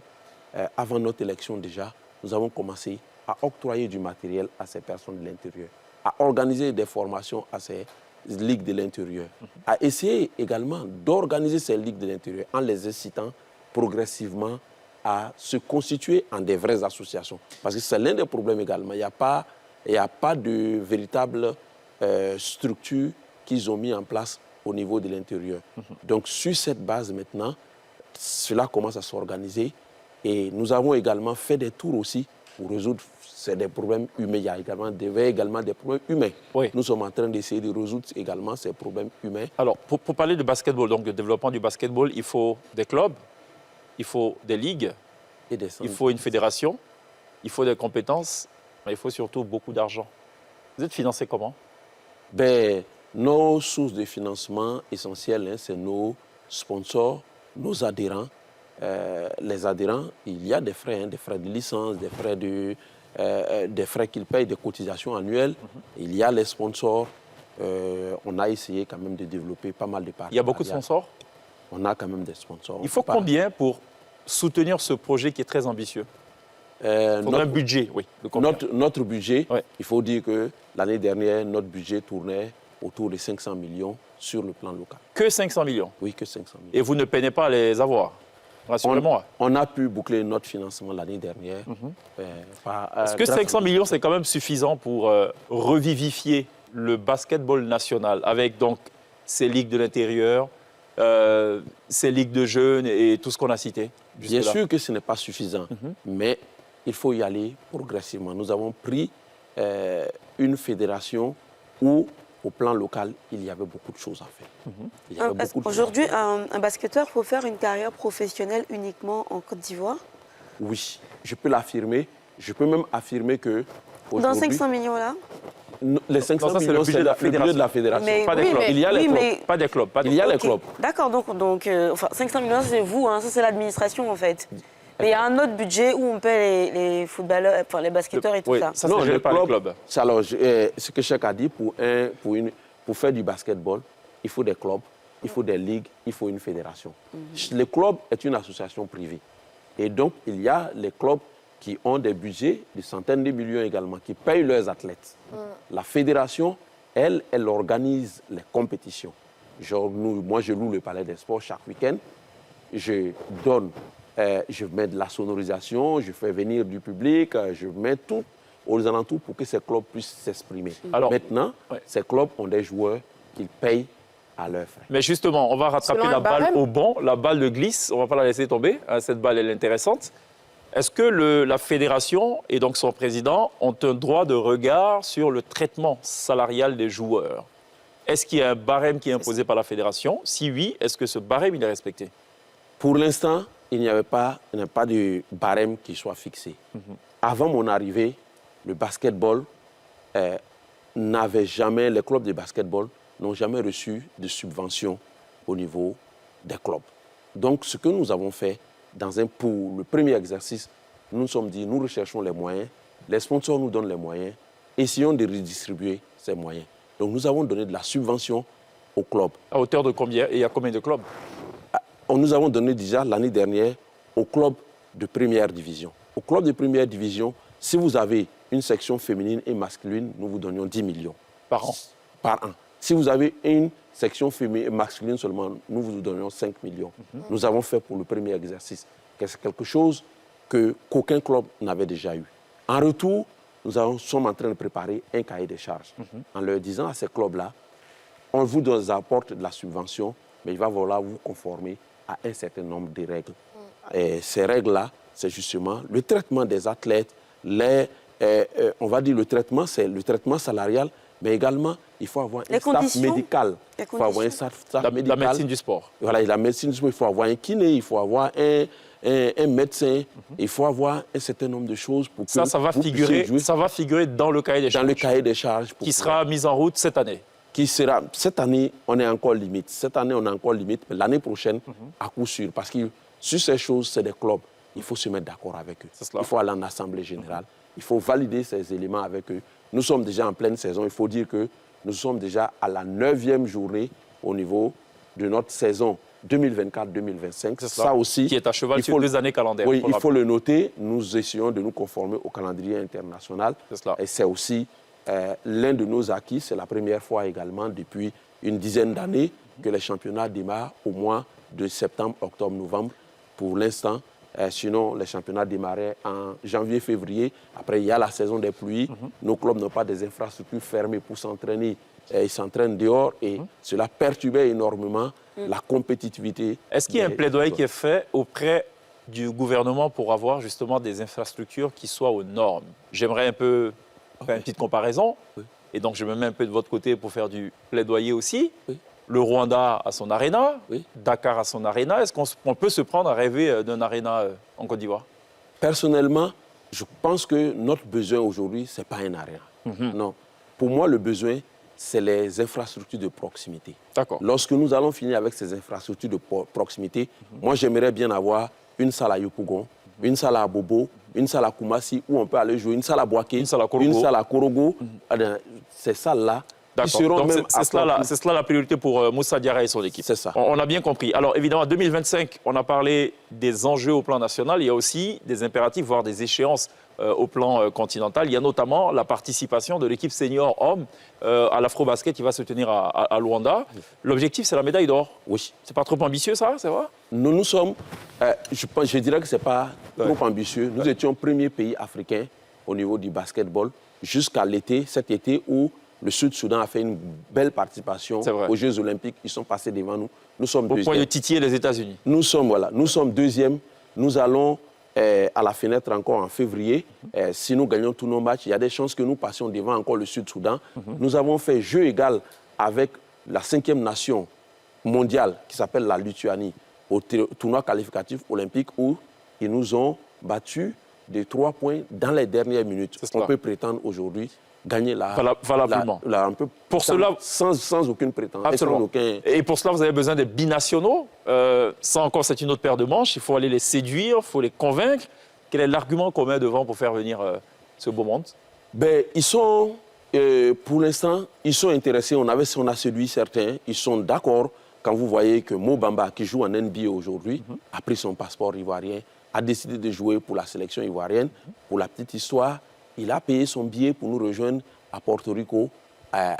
avant notre élection déjà, nous avons commencé à octroyer du matériel à ces personnes de l'intérieur, à organiser des formations à ces ligues de l'intérieur, à essayer également d'organiser ces ligues de l'intérieur en les incitant progressivement à se constituer en des vraies associations. Parce que c'est l'un des problèmes également. Il n'y a pas de véritable structure qu'ils ont mis en place au niveau de l'intérieur. Donc, sur cette base maintenant, cela commence à s'organiser. Et nous avons également fait des tours aussi pour résoudre des problèmes humains. Il y a également des problèmes humains. Oui. Nous sommes en train d'essayer de résoudre également ces problèmes humains. Alors, pour parler de basketball, donc de développement du basketball, il faut des clubs, il faut des ligues, Et des il centres. faut une fédération, il faut des compétences, mais il faut surtout beaucoup d'argent. Vous êtes financé comment? Ben, nos sources de financement essentielles, c'est nos sponsors, nos adhérents. Les adhérents, il y a des frais de licence, des frais qu'ils payent, des cotisations annuelles. Il y a les sponsors. On a essayé quand même de développer pas mal de partenariats. Il y a beaucoup de sponsors? On a quand même des sponsors. Il faut combien pour soutenir ce projet qui est très ambitieux? Il faudrait un budget, oui. De combien? Notre budget, Ouais. il faut dire que l'année dernière, notre budget tournait autour de 500 millions sur le plan local. Que 500 millions. Oui, que 500 millions. Et vous ne peinez pas à les avoir? Rassurez-moi. On a pu boucler notre financement l'année dernière. Est-ce que 500 millions, c'est quand même suffisant pour revivifier le basketball national avec donc ces ligues de l'intérieur, ces ligues de jeunes et tout ce qu'on a cité? Bien jusque-là? sûr que ce n'est pas suffisant, mais il faut y aller progressivement. Nous avons pris une fédération où, au plan local, il y avait beaucoup de choses à faire. Il y avait beaucoup de choses à faire. Aujourd'hui, un basketteur peut faire une carrière professionnelle uniquement en Côte d'Ivoire? Oui, je peux l'affirmer. Je peux même affirmer que Dans aujourd'hui, 500 millions-là? les 500 Non, ça, c'est le millions, budget c'est de la le budget de la fédération. Mais Pas des oui, clubs. mais- Il y a les oui, clubs. mais- Pas des clubs. Pas des Il y a les Ok, clubs. D'accord, donc enfin, 500 millions, c'est vous, hein, ça c'est l'administration en fait. Mais il y a un autre budget où on paie les footballeurs, enfin les basketteurs et tout Oui, ça. ça Non, c'est géré le par les club, clubs. alors, ce que Cheikh a dit, pour faire du basketball, il faut des clubs, il faut des ligues, il faut une fédération. Le club est une association privée. Et donc, il y a les clubs qui ont des budgets de centaines de millions également, qui payent leurs athlètes. La fédération, elle organise les compétitions. Genre, moi, je loue le Palais des Sports chaque week-end. Je mets de la sonorisation, je fais venir du public, je mets tout aux alentours pour que ces clubs puissent s'exprimer. Alors, maintenant, ouais. ces clubs ont des joueurs qu'ils payent à leurs frais. Mais justement, on va rattraper Selon la un balle barème. au banc, la balle de glisse, on ne va pas la laisser tomber. Cette balle, elle est intéressante. Est-ce que la fédération et donc son président ont un droit de regard sur le traitement salarial des joueurs? Est-ce qu'il y a un barème qui est imposé par la fédération? Si oui, est-ce que ce barème il est respecté? Pour l'instant, il n'y a pas de barème qui soit fixé. Avant mon arrivée, le basketball les clubs de basketball n'ont jamais reçu de subvention au niveau des clubs. Donc, ce que nous avons fait pour le premier exercice, nous nous sommes dit, nous recherchons les moyens, les sponsors nous donnent les moyens, essayons de redistribuer ces moyens. Donc, nous avons donné de la subvention aux clubs. À hauteur de combien? Et il y a combien de clubs? Nous avons donné déjà l'année dernière aux clubs de première division. Aux clubs de première division, si vous avez une section féminine et masculine, nous vous donnions 10 millions. Par an? Par an. Si vous avez une section féminine et masculine seulement, nous vous donnions 5 millions. Nous avons fait pour le premier exercice. C'est quelque chose qu'aucun club n'avait déjà eu. En retour, nous sommes en train de préparer un cahier des charges en leur disant à ces clubs-là, on vous apporte de la subvention, mais il va falloir vous conformer à un certain nombre de règles. Et ces règles-là, c'est justement le traitement des athlètes, on va dire le traitement, c'est le traitement salarial, mais également, il faut avoir un staff médical. Il faut avoir un staff médical. La médecine du sport. Voilà, la médecine du sport, il faut avoir un kiné, il faut avoir un médecin, il faut avoir un certain nombre de choses pour que ça va figurer dans le cahier des charges. Dans le cahier des charges. Qui sera mis en route cette année. Cette année, on est encore limite. Cette année, on est encore limite, mais l'année prochaine, à coup sûr. Parce que sur ces choses, c'est des clubs. Il faut se mettre d'accord avec eux. Il faut aller en assemblée générale. Il faut valider ces éléments avec eux. Nous sommes déjà en pleine saison. Il faut dire que nous sommes déjà à la 9e journée au niveau de notre saison 2024-2025. Ça aussi, qui est à cheval sur 2 années calendaires. Oui, il faut le noter. Nous essayons de nous conformer au calendrier international. Et c'est aussi l'un de nos acquis. C'est la première fois également depuis une dizaine d'années que les championnats démarrent au mois de septembre, octobre, novembre. Pour l'instant, sinon les championnats démarraient en janvier, février. Après, il y a la saison des pluies. Nos clubs n'ont pas des infrastructures fermées pour s'entraîner. Ils s'entraînent dehors et cela perturbait énormément la compétitivité. Est-ce qu'il y a un plaidoyer qui est fait auprès du gouvernement pour avoir justement des infrastructures qui soient aux normes? J'aimerais un peu faire une petite comparaison. Et donc, je me mets un peu de votre côté pour faire du plaidoyer aussi. Le Rwanda a son aréna, Dakar a son aréna. Est-ce qu'on peut se prendre à rêver d'un aréna en Côte d'Ivoire? Personnellement, je pense que notre besoin aujourd'hui, ce n'est pas un aréna. Non. Pour moi, le besoin, c'est les infrastructures de proximité. D'accord. Lorsque nous allons finir avec ces infrastructures de proximité, moi, j'aimerais bien avoir une salle à Yopougon, une salle à Bobo, une salle à Koumassi où on peut aller jouer, une salle à Boaké, une salle à Korogo. Ces salles-là, d'accord. Donc c'est cela la priorité pour Moussa Diarra et son équipe. C'est ça. On a bien compris. Alors évidemment, en 2025, on a parlé des enjeux au plan national. Il y a aussi des impératifs, voire des échéances au plan continental. Il y a notamment la participation de l'équipe senior homme à l'Afro-Basket qui va se tenir à Luanda. L'objectif, c'est la médaille d'or. Oui. C'est pas trop ambitieux, ça, c'est vrai? Nous sommes, je dirais que ce n'est pas trop ambitieux. Nous étions premier pays africain au niveau du basketball jusqu'à cet été où le Sud-Soudan a fait une belle participation aux Jeux Olympiques. Ils sont passés devant nous. Nous sommes deuxième. Au point de titiller les États-Unis. Nous sommes deuxième. Nous allons à la fenêtre encore en février. Si nous gagnons tous nos matchs, il y a des chances que nous passions devant encore le Sud-Soudan. Nous avons fait jeu égal avec la 5e nation mondiale qui s'appelle la Lituanie au tournoi qualificatif olympique où ils nous ont battus de 3 points dans les dernières minutes. On peut prétendre aujourd'hui gagner valablement. Un peu sans aucune prétention. Et pour cela, vous avez besoin des binationaux. ça encore, c'est une autre paire de manches. Il faut aller les séduire, il faut les convaincre. Quel est l'argument qu'on met devant pour faire venir ce beau monde? Ben, ils sont, pour l'instant, ils sont intéressés. On a séduit certains. Ils sont d'accord quand vous voyez que Mo Bamba, qui joue en NBA aujourd'hui, a pris son passeport ivoirien, a décidé de jouer pour la sélection ivoirienne. Pour la petite histoire, il a payé son billet pour nous rejoindre à Porto Rico,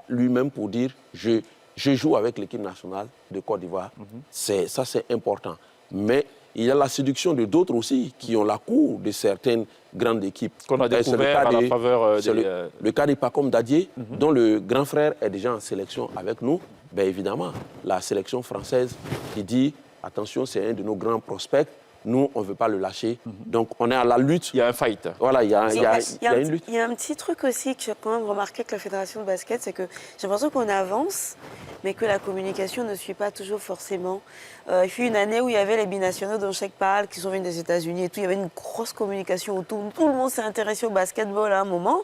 lui-même pour dire je joue avec l'équipe nationale de Côte d'Ivoire. Ça, c'est important. Mais il y a la séduction de d'autres aussi qui ont la cour de certaines grandes équipes. Qu'on a découvert à la faveur le cas de Pacom Dadier, dont le grand frère est déjà en sélection avec nous. Bien évidemment, la sélection française qui dit attention, c'est un de nos grands prospects. Nous, on ne veut pas le lâcher. Donc, on est à la lutte. Il y a un fight. Voilà, il y a une lutte. Il y a un petit truc aussi que j'ai quand même remarqué avec la Fédération de basket, c'est que j'ai l'impression qu'on avance, mais que la communication ne suit pas toujours forcément. Il fut une année où il y avait les binationaux dont Cheikh parle, qui sont venus des États-Unis et tout. Il y avait une grosse communication autour. Tout le monde s'est intéressé au basketball à un moment.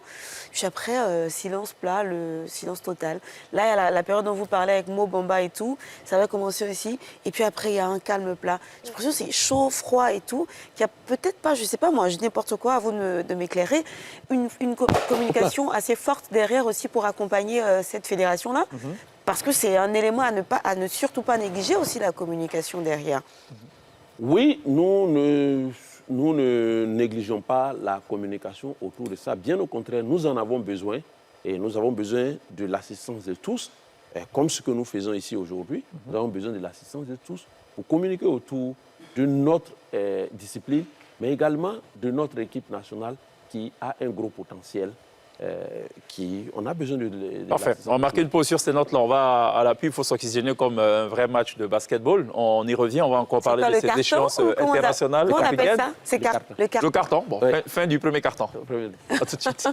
Puis après, silence plat, le silence total. Là, il y a la période dont vous parlez avec Mo Bamba et tout. Ça va commencer aussi. Et puis après, il y a un calme plat. J'ai l'impression que c'est chaud, froid et tout. Qu'il n'y a peut-être pas, je ne sais pas moi, je dis n'importe quoi, à vous de m'éclairer, une communication assez forte derrière aussi pour accompagner cette fédération-là. Parce que c'est un élément à ne surtout pas négliger aussi, la communication derrière. Oui, nous ne négligeons pas la communication autour de ça. Bien au contraire, nous en avons besoin. Et nous avons besoin de l'assistance de tous, comme ce que nous faisons ici aujourd'hui. Nous avons besoin de l'assistance de tous pour communiquer autour de notre discipline, mais également de notre équipe nationale qui a un gros potentiel. On a besoin de Parfait. On va marquer une pause sur ces notes-là. On va à l'appui. Il faut s'oxygéner comme un vrai match de basketball. On y revient. On va encore parler de cette échéance internationale. Comment on appelle ça? C'est le carton. Le carton. Bon, Ouais. fin du premier carton. À tout de suite.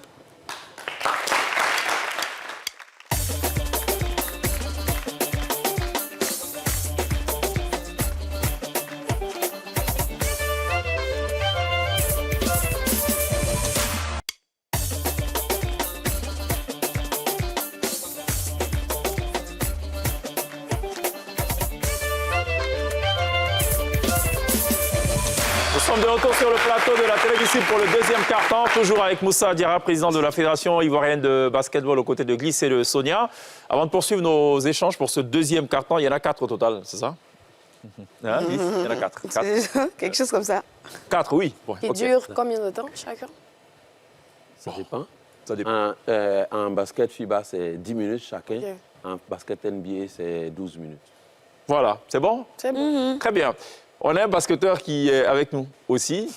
Nous sommes de retour sur le plateau de la télévision pour le deuxième quart-temps, toujours avec Moussa Diarra, président de la Fédération ivoirienne de basketball aux côtés de Gliss et de Sonia. Avant de poursuivre nos échanges pour ce deuxième quart-temps, il y en a 4 au total, c'est ça? Hein, Gliss, il y en a 4. Quelque chose comme ça. 4, oui. Bon, Qui ok. dure combien de temps chacun? Ça dépend. Ça dépend. En basket FIBA, c'est 10 minutes chacun. Ok. En basket NBA, c'est 12 minutes. Voilà, c'est bon? C'est bon. Très bien. On a un basketteur qui est avec nous aussi.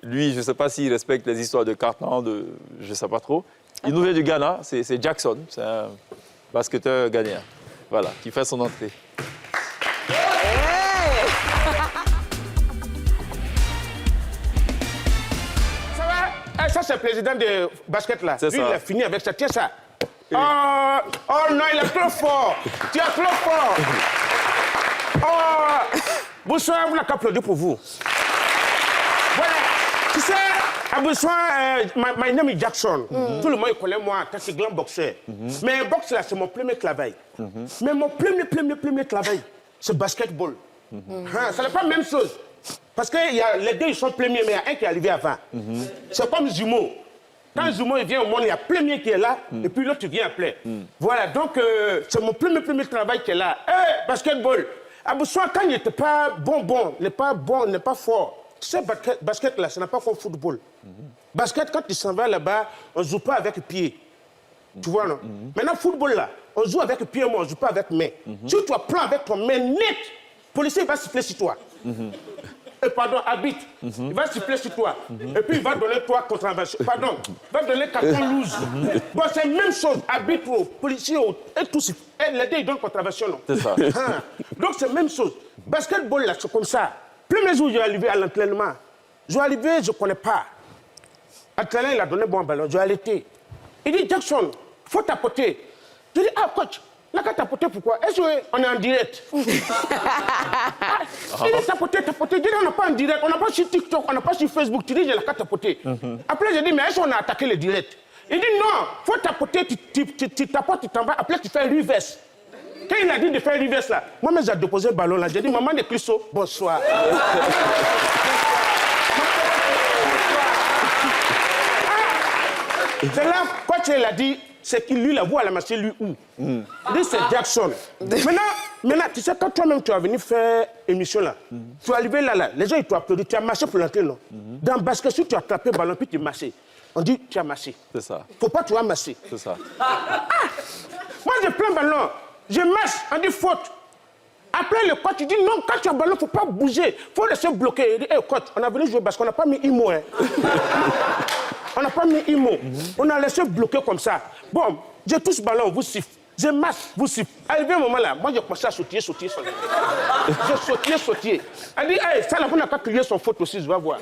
Lui, je ne sais pas s'il respecte les histoires de carton, je ne sais pas trop. Il nous vient du Ghana, c'est Jackson, c'est un basketteur ghanéen. Voilà, qui fait son entrée. Ça va? Ça, c'est le président de basket là. C'est Lui, ça. il a fini avec ça. Tiens ça. Oh non, il est trop fort. Tu es trop fort. Oh, bonsoir, vous l'avez applaudi pour vous. Voilà. Tu sais, à besoin, my name is Jackson. Tout le monde connaît moi, c'est grand boxeur. Mais boxe là, c'est mon premier travail. Mais mon premier travail, c'est basketball. Ça n'est pas la même chose. Parce que les deux, ils sont premiers, mais il y a un qui est arrivé avant. C'est comme Zumo. Quand Zumo il vient au monde, il y a le premier qui est là, et puis l'autre vient après. Voilà, donc c'est mon premier travail qui est là. Basketball. À Boussois, quand il n'était pas n'est pas fort. Tu sais, basket là, ce n'est pas comme football. Basket, quand tu s'en vas là-bas, on ne joue pas avec pied. Tu vois, non? Maintenant, football là, on joue avec pied, mais on ne joue pas avec main. Si tu prends avec ton main net, le policier va siffler sur toi. Pardon, arbitre, il va siffler sur toi. Et puis il va donner toi contravention. Pardon, il va donner carton loose. Bon, c'est la même chose, arbitre, policier, et tous. Les deux, ils donnent contravention, non? C'est ça. Donc c'est la même chose. Basketball, là, c'est comme ça. Premier jour, je suis arrivé à l'entraînement. Je suis arrivé, je ne connais pas. L'entraîneur, il a donné bon ballon, je suis arrêté. Il dit, Jackson, il faut tapoter. Je dis, ah, coach, là, quand tapoter, pourquoi? Est-ce qu'on est en direct? Il dit, tapoter. Je dis, on n'est pas en direct, on n'a pas sur TikTok, on n'a pas sur Facebook. Tu dis, j'ai la carte tapoter. Après, j'ai dit, mais est-ce qu'on a attaqué le direct? Il dit, non, il faut tapoter, tu tapotes, tu t'en vas, après, tu fais un reverse. quand il a dit de faire reverse là, moi-même j'ai déposé le ballon là, j'ai dit maman de Clisso, bonsoir. C'est là, quand il a dit, c'est qu'il lui la voix à la machine, lui où dit c'est Jackson. Maintenant, tu sais, quand toi-même tu as venu faire émission là, tu es arrivé là, les gens ils t'ont applaudi, tu as marché pour l'entrée, non? Dans le basket, si tu as attrapé le ballon puis tu as marché, on dit tu as marché. C'est ça. Faut pas tu as marché. C'est ça. Moi j'ai plein de ballons, je marche, on dit faute. Après le coach, tu dis non, quand tu as le ballon, il ne faut pas bouger, il faut laisser bloquer. Il dit, hey, coach, on a venu jouer parce qu'on n'a pas mis Imo. Hein. On n'a pas mis Imo. On a laissé bloquer comme ça. Bon, j'ai tous ce ballon, vous siffle. Je marche, vous siffle. Arrivé un moment là, moi j'ai commencé à sautiller. J'ai sautillé. Elle dit, hey, ça là, on n'a pas crié son faute aussi, je vais voir.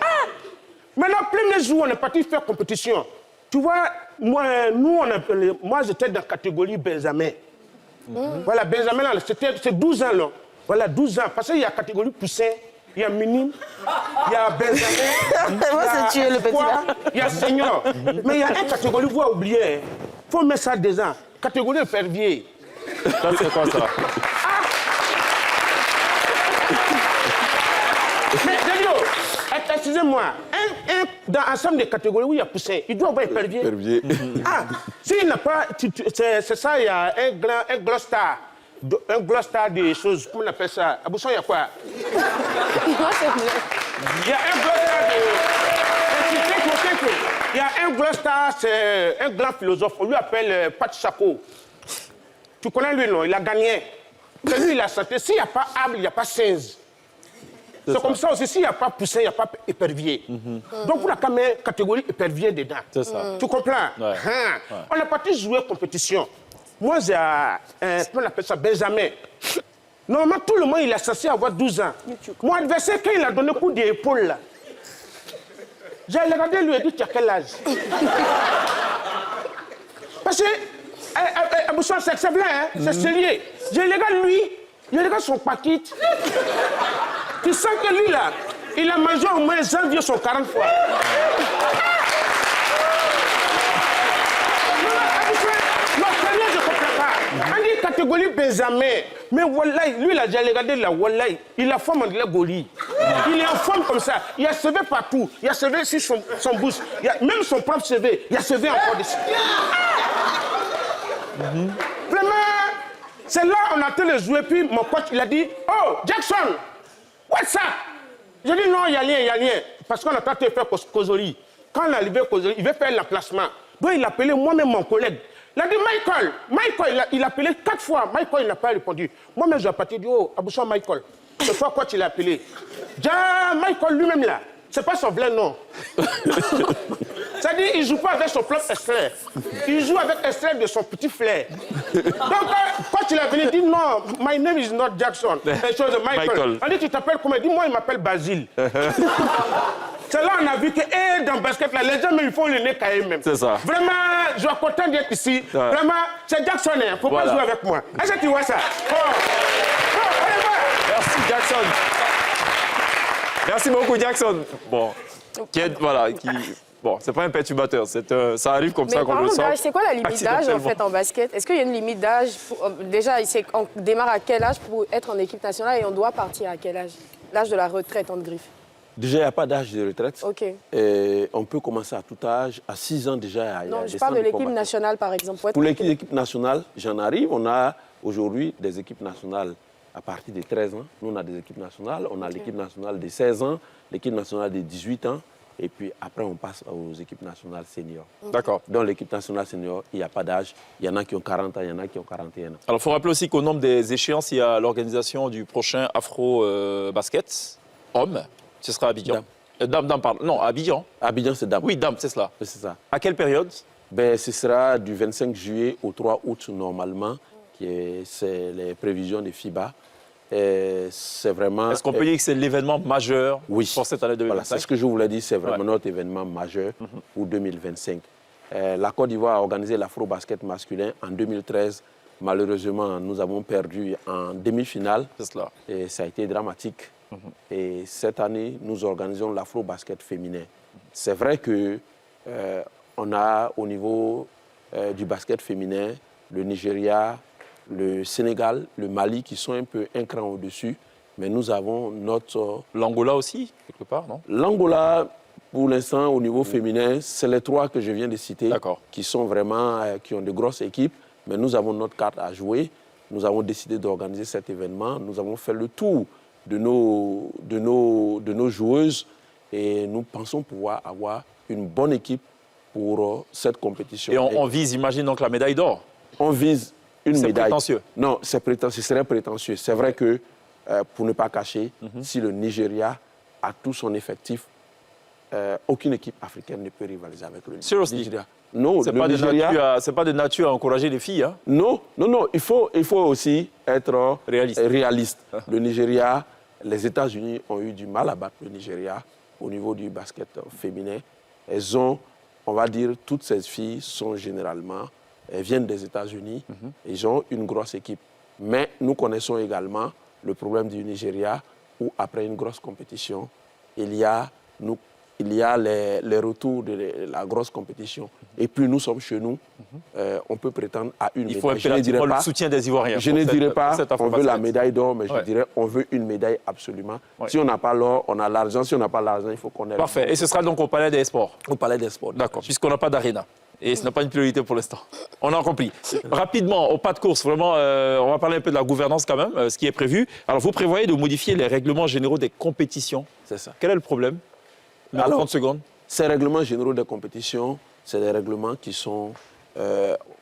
Ah! Maintenant, premier jour, on est parti faire compétition. Tu vois, moi j'étais dans la catégorie Benjamin. Voilà, Benjamin, c'est 12 ans là. Voilà, 12 ans. Parce qu'il y a la catégorie poussin, il y a minime, il y a Benjamin. Moi, c'est tuer le petit là. Il y a senior. Mais il y a une catégorie, vous oubliez. Il faut mettre ça dedans. Catégorie fervier. Ça, c'est quoi ça? Mais, excusez-moi, dans l'ensemble des catégories où il y a poussin, il doit avoir un pervier. Ah, s'il n'a pas, c'est ça, il y a un glosstar. Un glosstar des choses, comment on appelle ça? À Bousson, il y a quoi? Il y a un glosstar de... Il y a un glosstar, c'est un grand philosophe, on lui appelle Pat Chaco. Tu connais lui, non? Il a gagné. C'est lui, il a santé. S'il n'y a pas âme, il n'y a pas 16. C'est comme ça aussi, s'il n'y a pas poussin, il n'y a pas épervier. Donc, vous avez quand même catégorie épervier dedans. C'est ça. Tu comprends? Ouais. On est parti jouer compétition. Moi, j'ai comment on appelle ça, Benjamin. Normalement, tout le monde, il est censé avoir 12 ans. Mon adversaire, quand il a donné coup d'épaule, là, j'ai regardé lui et dit, tu as quel âge? Parce que, Aboussan, c'est vrai, hein? C'est sérieux. Je regarde lui, je regarde son paquet. Tu sens que lui, là, il a mangé au moins janvier son 40 fois. Non, sérieux, je ne comprends pas. On dit catégorie Benjamin. Mais voilà, lui, là, j'ai regardé là, voilà, il a forme de la golie. Il est en forme comme ça. Il a CV partout. Il a CV sur son bouche. Même son propre CV. Il a CV encore dessus. Vraiment, c'est là on a été le jouer. Puis mon coach, il a dit, oh, Jackson, what's up? J'ai dit non, il n'y a rien. Parce qu'on a tenté de faire Kozoli. Quand on est arrivé à Kozoli, il veut faire l'emplacement. Donc il a appelé moi-même mon collègue. Il a dit Michael, il a appelé 4 fois. Michael, il n'a pas répondu. Moi-même, j'ai parti du haut, Aboussan Michael. Cette fois, quoi, il a appelé. Michael lui-même là, c'est pas son vrai nom. C'est-à-dire, il ne joue pas avec son propre extrait. Il joue avec l'extrait de son petit flair. Donc, quand il est venu, il dit non, my name is not Jackson. C'est chose de Michael. On dit, tu t'appelles comment? Il dit, moi, il m'appelle Basile. C'est là on a vu que dans le basket, là, les gens, ils font le nez quand même. C'est ça. Vraiment, je suis content d'être ici. Ouais. Vraiment, c'est Jackson, il ne faut pas jouer avec moi. Est-ce que tu vois ça? Allez, va. Merci, Jackson. Merci beaucoup, Jackson. Bon, bon, c'est pas un perturbateur, ça arrive comme ça qu'on le sent. C'est quoi la limite d'âge en fait en basket? Est-ce qu'il y a une limite d'âge? Déjà, on démarre à quel âge pour être en équipe nationale et on doit partir à quel âge? L'âge de la retraite en griffe. Déjà, il n'y a pas d'âge de retraite. OK. Et on peut commencer à tout âge. À 6 ans déjà, il y a non, je parle de l'équipe nationale, par exemple. Pour l'équipe nationale, j'en arrive. On a aujourd'hui des équipes nationales à partir de 13 ans. Nous, on a des équipes nationales. On a l'équipe nationale de 16 ans, l'équipe nationale de 18 ans. Et puis après, on passe aux équipes nationales seniors. D'accord. Dans l'équipe nationale senior, il n'y a pas d'âge. Il y en a qui ont 40 ans, il y en a qui ont 41 ans. Alors, il faut rappeler aussi qu'au nombre des échéances, il y a l'organisation du prochain Afro-Basket homme. Ce sera à Abidjan. Dame, pardon. Non, à Abidjan. Abidjan, c'est Dame. Oui, Dame, c'est cela. C'est ça. À quelle période? Ce sera du 25 juillet au 3 août normalement, c'est les prévisions de FIBA. C'est vraiment... Est-ce qu'on peut dire que c'est l'événement majeur oui. pour cette année 2025? Voilà, c'est ce que je voulais dire, c'est vraiment notre événement majeur pour 2025. La Côte d'Ivoire a organisé l'Afro-Basket masculin en 2013. Malheureusement, nous avons perdu en demi-finale. C'est cela. Et ça a été dramatique. Et cette année, nous organisons l'Afro-Basket féminin. C'est vrai qu'on a au niveau du basket féminin le Nigeria, le Sénégal, le Mali qui sont un peu un cran au-dessus. Mais nous avons notre... L'Angola aussi, quelque part, non? L'Angola, pour l'instant, au niveau féminin, c'est les 3 que je viens de citer qui sont vraiment, qui ont de grosses équipes. Mais nous avons notre carte à jouer. Nous avons décidé d'organiser cet événement. Nous avons fait le tour de nos joueuses et nous pensons pouvoir avoir une bonne équipe pour cette compétition. Et on vise, imagine, donc la médaille d'or. On vise une médaille. C'est prétentieux. Non, c'est prétentieux, ce serait prétentieux. C'est vrai que, pour ne pas cacher, si le Nigeria a tout son effectif, aucune équipe africaine ne peut rivaliser avec le Nigeria. Non, c'est pas, pas de nature à encourager les filles. Hein? Non, il faut aussi être réaliste. Le Nigeria, les États-Unis ont eu du mal à battre le Nigeria au niveau du basket féminin. Elles ont, on va dire, toutes ces filles sont généralement, elles viennent des États-Unis. Ils ont une grosse équipe. Mais nous connaissons également le problème du Nigeria où, après une grosse compétition, il y a les retours de la grosse compétition. Et puis nous sommes chez nous, on peut prétendre à une médaille. Il faut impérativement le soutien des Ivoiriens. Je ne dirais pas on veut la médaille d'or, mais je dirais on veut une médaille absolument. Si on n'a pas l'or, on a l'argent. Si on n'a pas l'argent, il faut qu'on ait... Parfait. Et ce sera donc au Palais des Sports? Au Palais des Sports. D'accord, puisqu'on n'a pas d'aréna. Et ce n'est pas une priorité pour l'instant. On a compris. Rapidement, au pas de course, vraiment, on va parler un peu de la gouvernance quand même, ce qui est prévu. Alors, vous prévoyez de modifier les règlements généraux des compétitions. C'est ça. Quel est le problème? Alors, 30 secondes. Ces règlements généraux des compétitions, c'est des règlements qui sont,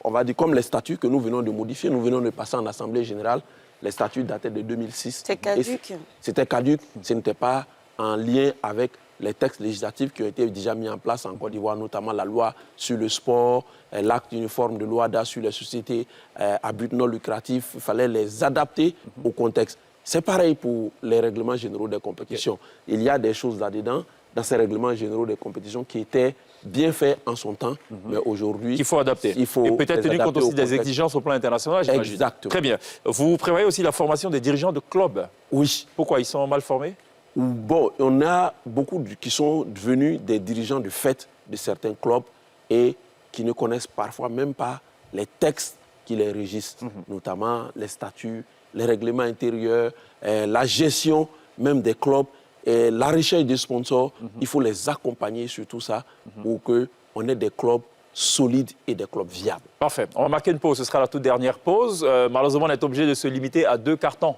on va dire, comme les statuts que nous venons de modifier. Nous venons de passer en Assemblée générale. Les statuts dataient de 2006. C'est caduc. C'était caduc. Ce n'était pas en lien avec les textes législatifs qui ont été déjà mis en place en Côte d'Ivoire, notamment la loi sur le sport, l'acte uniforme de l'OADA sur les sociétés à but non lucratif. Il fallait les adapter au contexte. C'est pareil pour les règlements généraux des compétitions. Il y a des choses là-dedans, dans ces règlements généraux des compétitions, qui étaient bien faits en son temps, mais aujourd'hui... Il faut adapter. Il faut et peut-être tenir compte aussi des exigences au plan international, j'imagine. Exactement. Très bien. Vous prévoyez aussi la formation des dirigeants de clubs? Oui. Pourquoi? Ils sont mal formés? Bon, on a beaucoup qui sont devenus des dirigeants de fait de certains clubs et qui ne connaissent parfois même pas les textes qui les régissent, notamment les statuts, les règlements intérieurs, la gestion même des clubs, et la recherche des sponsors. Il faut les accompagner sur tout ça pour qu'on ait des clubs solides et des clubs viables. Parfait. On va marquer une pause. Ce sera la toute dernière pause. Malheureusement, on est obligé de se limiter à 2 cartons.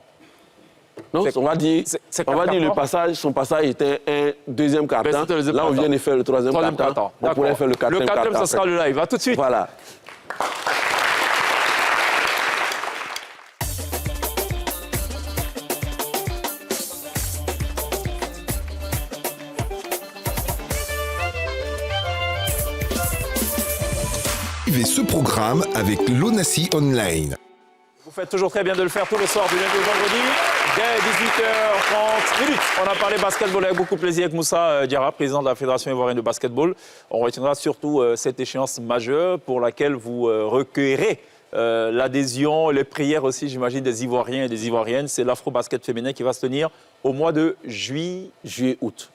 Non, on va dire son passage était un deuxième carton. Là, on vient de faire le troisième carton. On pourrait faire le quatrième carton. Le quatrième, ce sera le live. À tout de suite. Voilà. Suivez ce programme avec l'ONACI Online. Vous faites toujours très bien de le faire tous les soirs du lundi au vendredi, dès 18h30. On a parlé basketball avec beaucoup de plaisir avec Moussa Diarra, président de la Fédération ivoirienne de basketball. On retiendra surtout cette échéance majeure pour laquelle vous recueillerez l'adhésion, les prières aussi, j'imagine, des Ivoiriens et des Ivoiriennes. C'est l'Afro-Basket féminin qui va se tenir au mois de juillet-août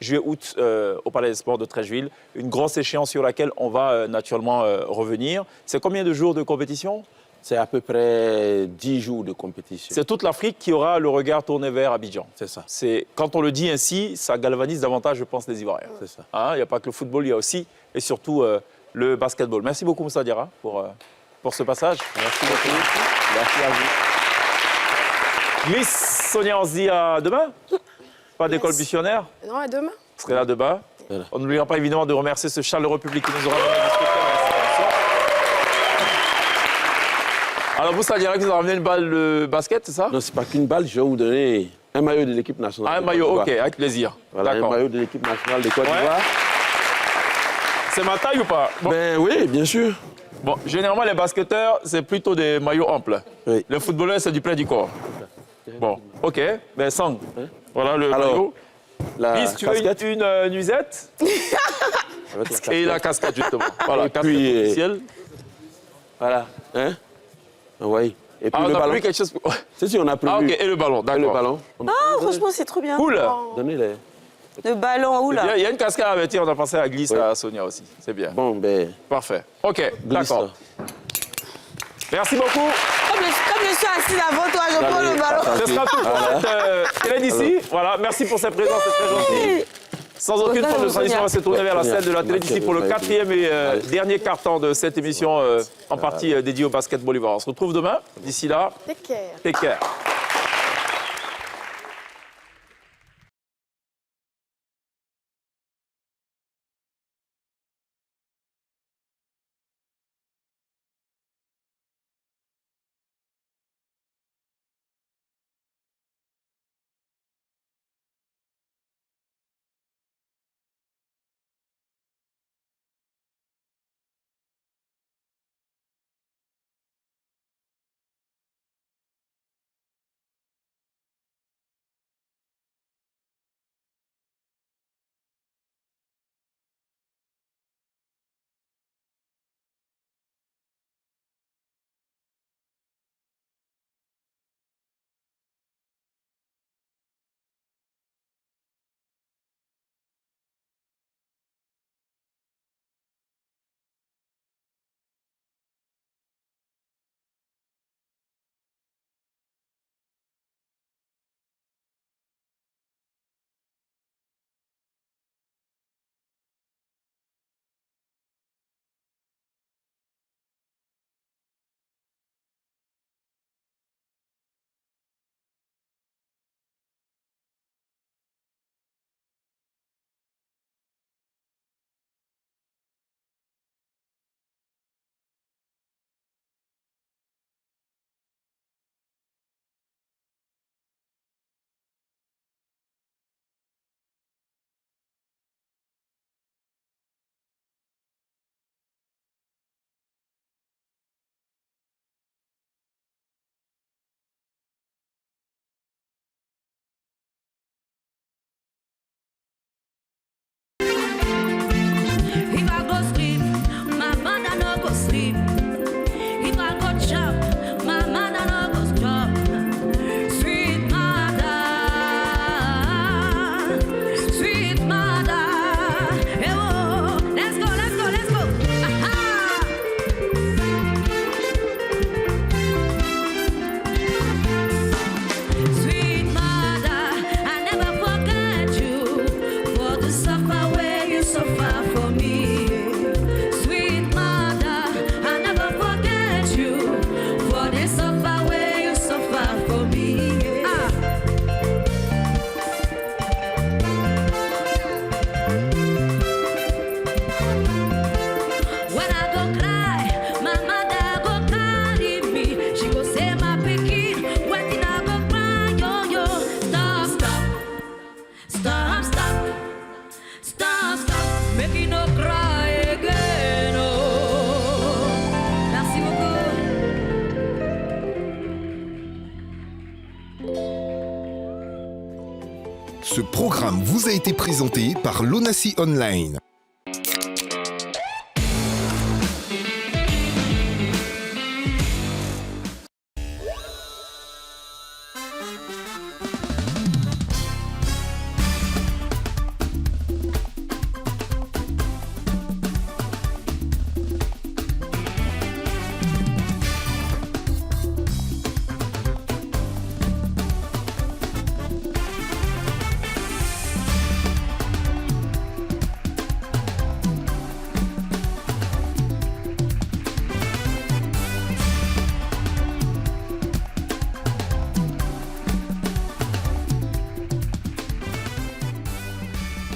au Palais des Sports de Treichville. Une grosse échéance sur laquelle on va naturellement revenir. C'est combien de jours de compétition? C'est à peu près 10 jours de compétition. C'est toute l'Afrique qui aura le regard tourné vers Abidjan. C'est ça. Quand on le dit ainsi, ça galvanise davantage, je pense, les Ivoiriens. C'est ça. Il n'y a pas que le football, il y a aussi et surtout le basketball. Merci beaucoup, Moussa Diarra, pour ce passage. Merci beaucoup. Merci à vous. Miss Sonia, on se dit à demain. Pas d'école missionnaire? Non, à demain. Vous serez là demain. Voilà. On n'oubliera pas évidemment de remercier ce chaleureux public qui nous aura donné discuter. Alors vous, ça dirait que vous avez ramené une balle de basket, c'est ça? Non, c'est pas qu'une balle, je vais vous donner un maillot de l'équipe nationale. Un maillot, ok, avec plaisir. Voilà, un maillot de l'équipe nationale de Côte d'Ivoire. C'est ma taille ou pas? Bon. Ben oui, bien sûr. Bon, généralement, les basketteurs, c'est plutôt des maillots amples. Oui. Les footballeurs, c'est du plein du corps. Bon, ok, ben sang. Voilà le maillot. Miss, tu veux une nuisette? Et la casquette, justement. Voilà, casquette officielle. Voilà, hein? Oui. Et puis on le a ballon. prévu quelque chose. C'est sûr, on a prévu. Ah, ok, et le ballon, d'accord. Le ballon. Franchement, c'est trop bien. Cool. Donnez-les. Le ballon, oula. Il y a une casquette à mettre, on a pensé à glisse à Sonia aussi. C'est bien. Bon, ben. Parfait. Ok, Glisse. d'accord. Merci beaucoup. Comme je suis assise avant toi, je prends le ballon. Ce sera tout pour Hélène ici. Voilà, merci pour cette présence, c'est très gentil. Sans aucune forme de transition, on va se tourner vers la scène de la télé d'ici pour le 4e et dernier quart-temps de cette émission en partie dédiée au basketball ivoirien. On se retrouve demain. D'ici là, Take care. take care. Ce programme vous a été présenté par l'ONACI Online.